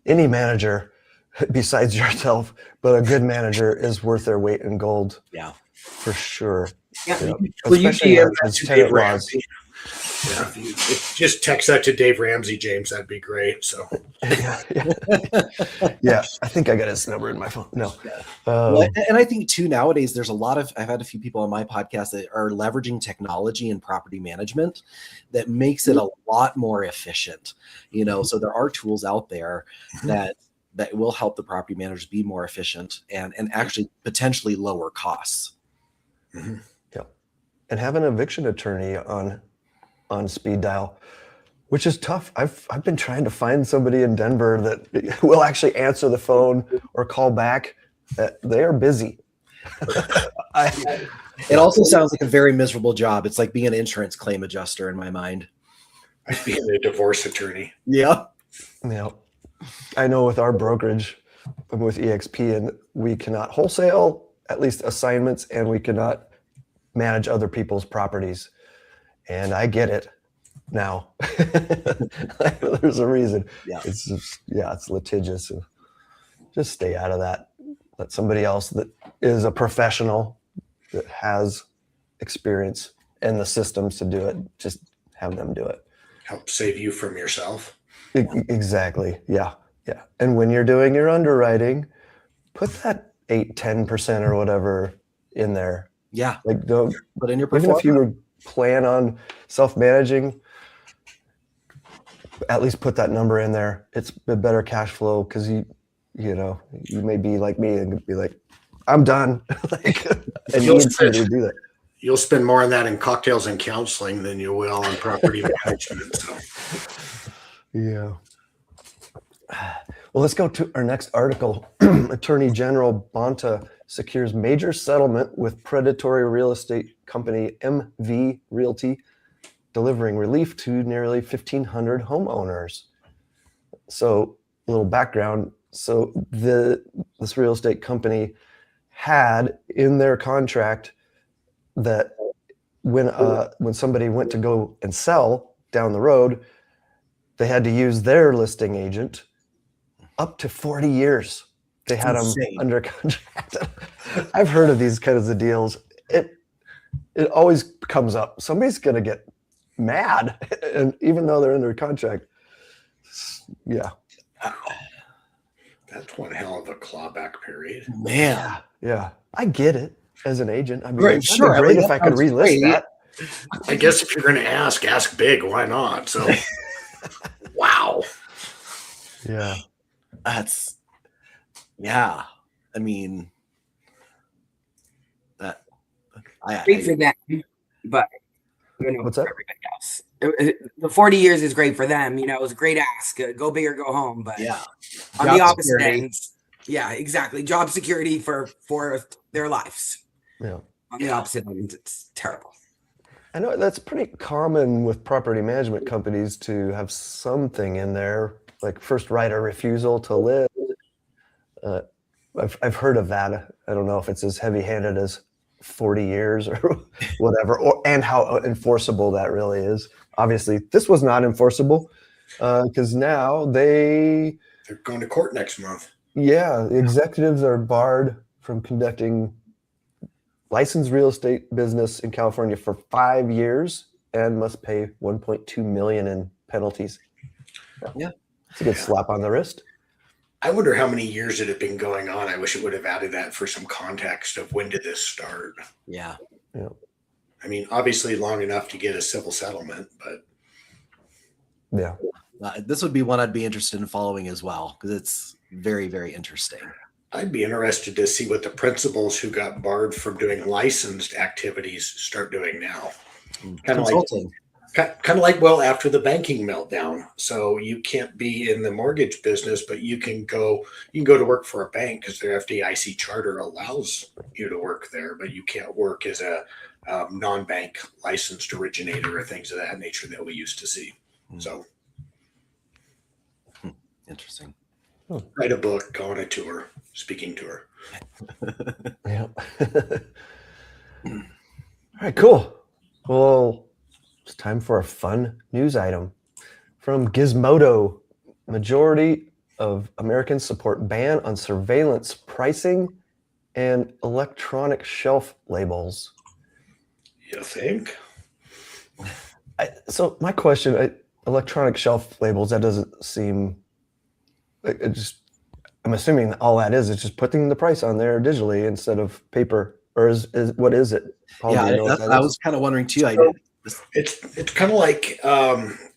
Any manager besides yourself, but a good manager is worth their weight in gold. Yeah. For sure. Yeah. Especially as tenant laws. Yeah. If you just text that to Dave Ramsey, James, that'd be great. So yeah, I think I got his number in my phone. No. And I think too, nowadays I've had a few people on my podcast that are leveraging technology and property management that makes it a lot more efficient. So there are tools out there that will help the property managers be more efficient and actually potentially lower costs. Mm-hmm. Yeah. And have an eviction attorney on speed dial, which is tough. I've been trying to find somebody in Denver that will actually answer the phone or call back. They are busy. It also sounds like a very miserable job. It's like being an insurance claim adjuster in my mind. Like being a divorce attorney. Yeah. Yeah. I know with our brokerage, I'm with EXP, and we cannot wholesale, at least assignments, and we cannot manage other people's properties. And I get it now. There's a reason. Yeah. It's litigious. And just stay out of that. Let somebody else that is a professional, that has experience and the systems to do it, just have them do it. Help save you from yourself. Exactly. Yeah. Yeah. And when you're doing your underwriting, put that 8-10% or whatever in there. Yeah. Like, don't put in your even if you plan on self-managing, at least put that number in there. It's a better cash flow, because you may be like me and be like, I'm done. And you need somebody to do that. You'll spend more on that in cocktails and counseling than you will on property management. So. Yeah. Well, let's go to our next article. Attorney General Bonta secures major settlement with predatory real estate company MV Realty, delivering relief to nearly 1,500 homeowners. So, a little background. So, this real estate company had in their contract that when somebody went to go and sell down the road, they had to use their listing agent up to 40 years. They had them under contract. I've heard of these kinds of deals. It always comes up. Somebody's going to get mad, and even though they're under contract. Yeah. That's one hell of a clawback period. Man. Yeah. I get it as an agent. I mean, right, sure. It'd be great if I could relist that. I guess if you're going to ask big. Why not? So, wow. Yeah. I mean, Great for them, but what's that? For everybody else. The 40 years is great for them. It was a great ask. Go big or go home. But yeah, on the opposite end, yeah, exactly. Job security for their lives. Yeah. On the opposite end, it's terrible. I know that's pretty common with property management companies to have something in there, like first right of refusal to live. I've heard of that. I don't know if it's as heavy-handed as 40 years or whatever, and how enforceable that really is. Obviously, this was not enforceable because now they're going to court next month. Yeah, executives are barred from conducting licensed real estate business in California for 5 years and must pay 1.2 million in penalties. Yeah, it's a good slap on the wrist. I wonder how many years it had been going on. I wish it would have added that for some context of when did this start. Yeah. I mean, obviously long enough to get a civil settlement, but yeah. This would be one I'd be interested in following as well, because it's very, very interesting. I'd be interested to see what the principals who got barred from doing licensed activities start doing now. Kind of like, well, after the banking meltdown. So you can't be in the mortgage business, but you can go to work for a bank because their FDIC charter allows you to work there, but you can't work as a non-bank licensed originator or things of that nature that we used to see. So interesting. Write a book, go on a tour, speaking tour. Yeah. All right, cool. Well, it's time for a fun news item from Gizmodo. Majority of Americans support ban on surveillance pricing and electronic shelf labels. You think? So my question, electronic shelf labels, that doesn't seem... I'm assuming all that is just putting the price on there digitally instead of paper, or is what is it? Paul, yeah, I was kind of wondering too. It's kind of like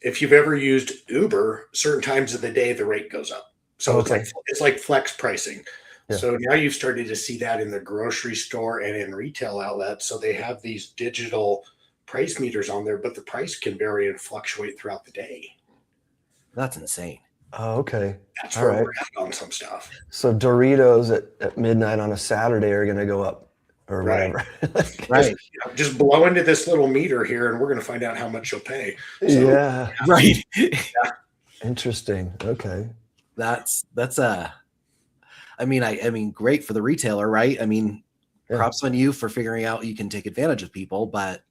if you've ever used Uber, certain times of the day the rate goes up. So it's like flex pricing. Yeah. So now you've started to see that in the grocery store and in retail outlets. So they have these digital price meters on there, but the price can vary and fluctuate throughout the day. That's insane. Oh, okay. That's where we're at on some stuff. So Doritos at midnight on a Saturday are going to go up or whatever. Right. Just blow into this little meter here and we're going to find out how much you'll pay. So, yeah. Right. Yeah. Interesting. Okay. That's I mean, great for the retailer, right? I mean, props on you for figuring out you can take advantage of people, but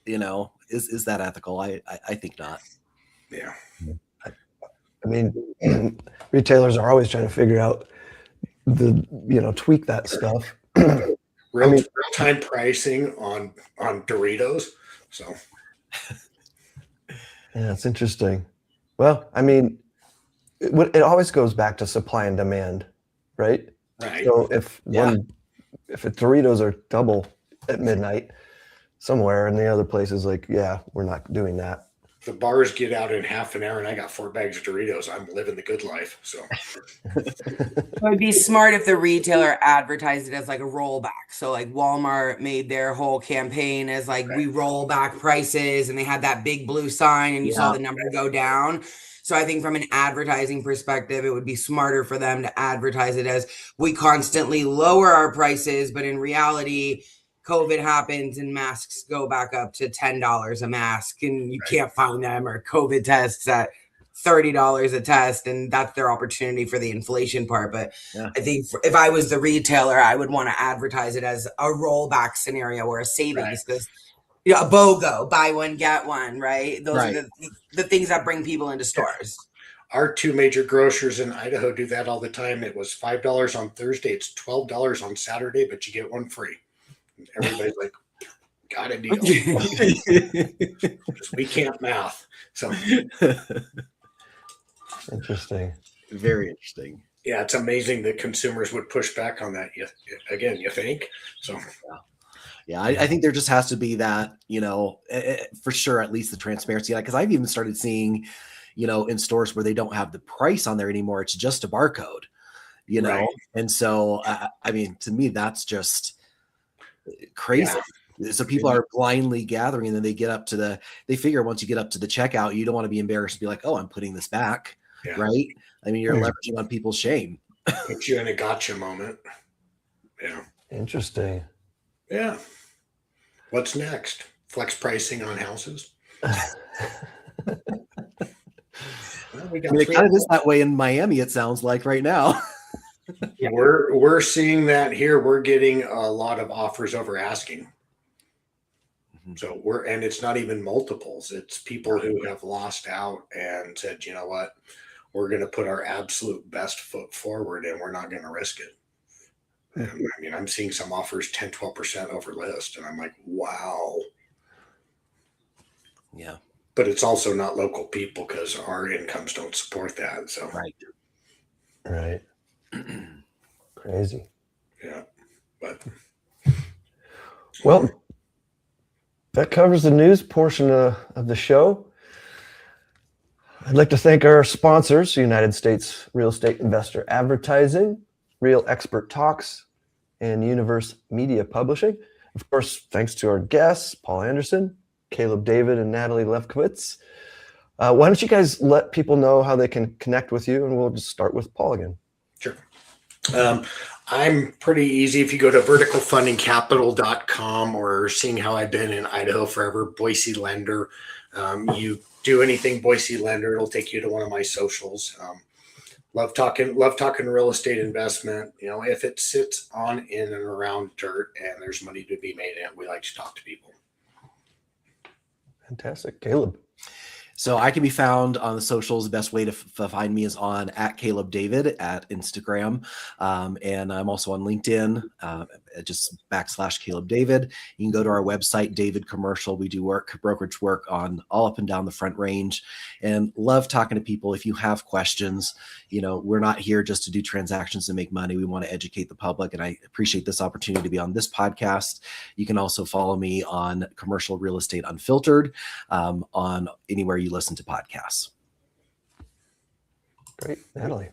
is that ethical? I think not. Yeah. I mean, retailers are always trying to figure out tweak that stuff. Real-time pricing on Doritos. So, yeah, it's interesting. Well, I mean, it always goes back to supply and demand, right? Right. So if Doritos are double at midnight somewhere, and the other place is like, yeah, we're not doing that. The bars get out in half an hour and I got 4 bags of Doritos. I'm living the good life. So it would be smart if the retailer advertised it as like a rollback. So like Walmart made their whole campaign as like, we roll back prices, and they had that big blue sign and you saw the number go down. So I think from an advertising perspective, it would be smarter for them to advertise it as, we constantly lower our prices, but in reality, COVID happens and masks go back up to $10 a mask and you can't find them, or COVID tests at $30 a test. And that's their opportunity for the inflation part. But I think if I was the retailer, I would want to advertise it as a rollback scenario or a savings, because a BOGO, buy one, get one, right? Those are the things that bring people into stores. Our 2 major grocers in Idaho do that all the time. It was $5 on Thursday. It's $12 on Saturday, but you get one free. Everybody's like, got a deal. We can't math. So interesting. Very interesting. Yeah, it's amazing that consumers would push back on that. You think? So yeah, I think there just has to be that, for sure, at least the transparency. Because I've even started seeing, in stores where they don't have the price on there anymore. It's just a barcode, Right. And so, I mean, to me, that's just crazy. Yeah. So people are blindly gathering, and then they figure once you get up to the checkout, you don't want to be embarrassed to be like, oh, I'm putting this back. Yeah. Right. I mean, you're leveraging on people's shame. Put you in a gotcha moment. Yeah. Interesting. Yeah. What's next? Flex pricing on houses. Well, it kind of is that way in Miami, it sounds like right now. Yeah. We're seeing that here. We're getting a lot of offers over asking. So and it's not even multiples. It's people who have lost out and said, you know what, we're going to put our absolute best foot forward and we're not going to risk it. And I mean, I'm seeing some offers 10, 12% over list. And I'm like, wow. Yeah. But it's also not local people because our incomes don't support that. So, Right. Crazy. Yeah. But, well, that covers the news portion of the show. I'd like to thank our sponsors, United States Real Estate Investor Advertising, Real Expert Talks, and Universe Media Publishing. Of course, thanks to our guests, Paul Anderson, Caleb David, and Natalie Lefkowitz. Why don't you guys let people know how they can connect with you, and we'll just start with Paul again. Sure. I'm pretty easy. If you go to verticalfundingcapital.com or seeing how I've been in Idaho forever, Boise Lender, you do anything Boise Lender, it'll take you to one of my socials. Love talking real estate investment. You know, if it sits on, in, and around dirt and there's money to be made in, we like to talk to people. Fantastic. Caleb. So I can be found on the socials. The best way to find me is on @CalebDavid at Instagram. And I'm also on LinkedIn, just /Caleb David. You can go to our website, David Commercial. We do brokerage work on all up and down the Front Range, and love talking to people. If you have questions, you know, we're not here just to do transactions and make money. We want to educate the public. And I appreciate this opportunity to be on this podcast. You can also follow me on Commercial Real Estate Unfiltered, on anywhere you listen to podcasts. Great. Natalie.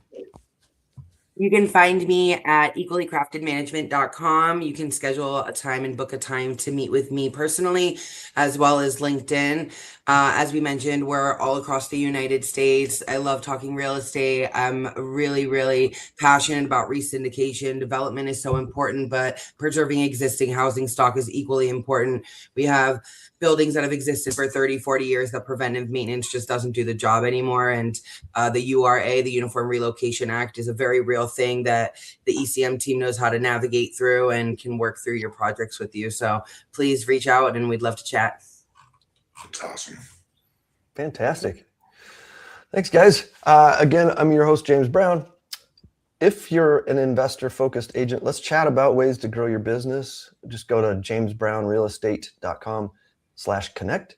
You can find me at equallycraftedmanagement.com. You can schedule a time and book a time to meet with me personally, as well as LinkedIn. As we mentioned, we're all across the United States. I love talking real estate. I'm really, really passionate about re-syndication. Development is so important, but preserving existing housing stock is equally important. We have buildings that have existed for 30, 40 years that preventive maintenance just doesn't do the job anymore. And the URA, the Uniform Relocation Act, is a very real thing that the ECM team knows how to navigate through and can work through your projects with you. So please reach out and we'd love to chat. That's awesome. Fantastic. Thanks, guys. Again, I'm your host, James Brown. If you're an investor-focused agent, let's chat about ways to grow your business. Just go to jamesbrownrealestate.com/connect.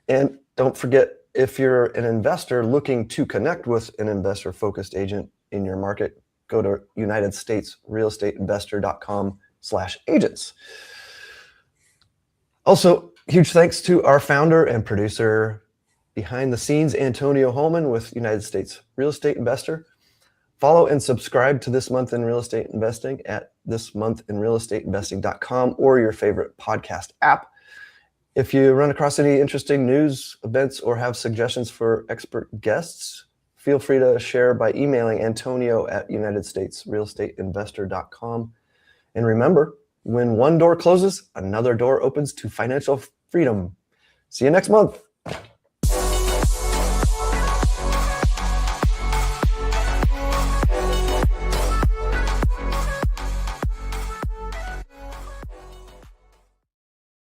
And don't forget, if you're an investor looking to connect with an investor-focused agent in your market, go to unitedstatesrealestateinvestor.com/agents. Also, huge thanks to our founder and producer behind the scenes, Antonio Holman with United States Real Estate Investor. Follow and subscribe to This Month in Real Estate Investing at thismonthinrealestateinvesting.com or your favorite podcast app. If you run across any interesting news, events, or have suggestions for expert guests, feel free to share by emailing Antonio at unitedstatesrealestateinvestor.com. And remember, when one door closes, another door opens to financial freedom. See you next month.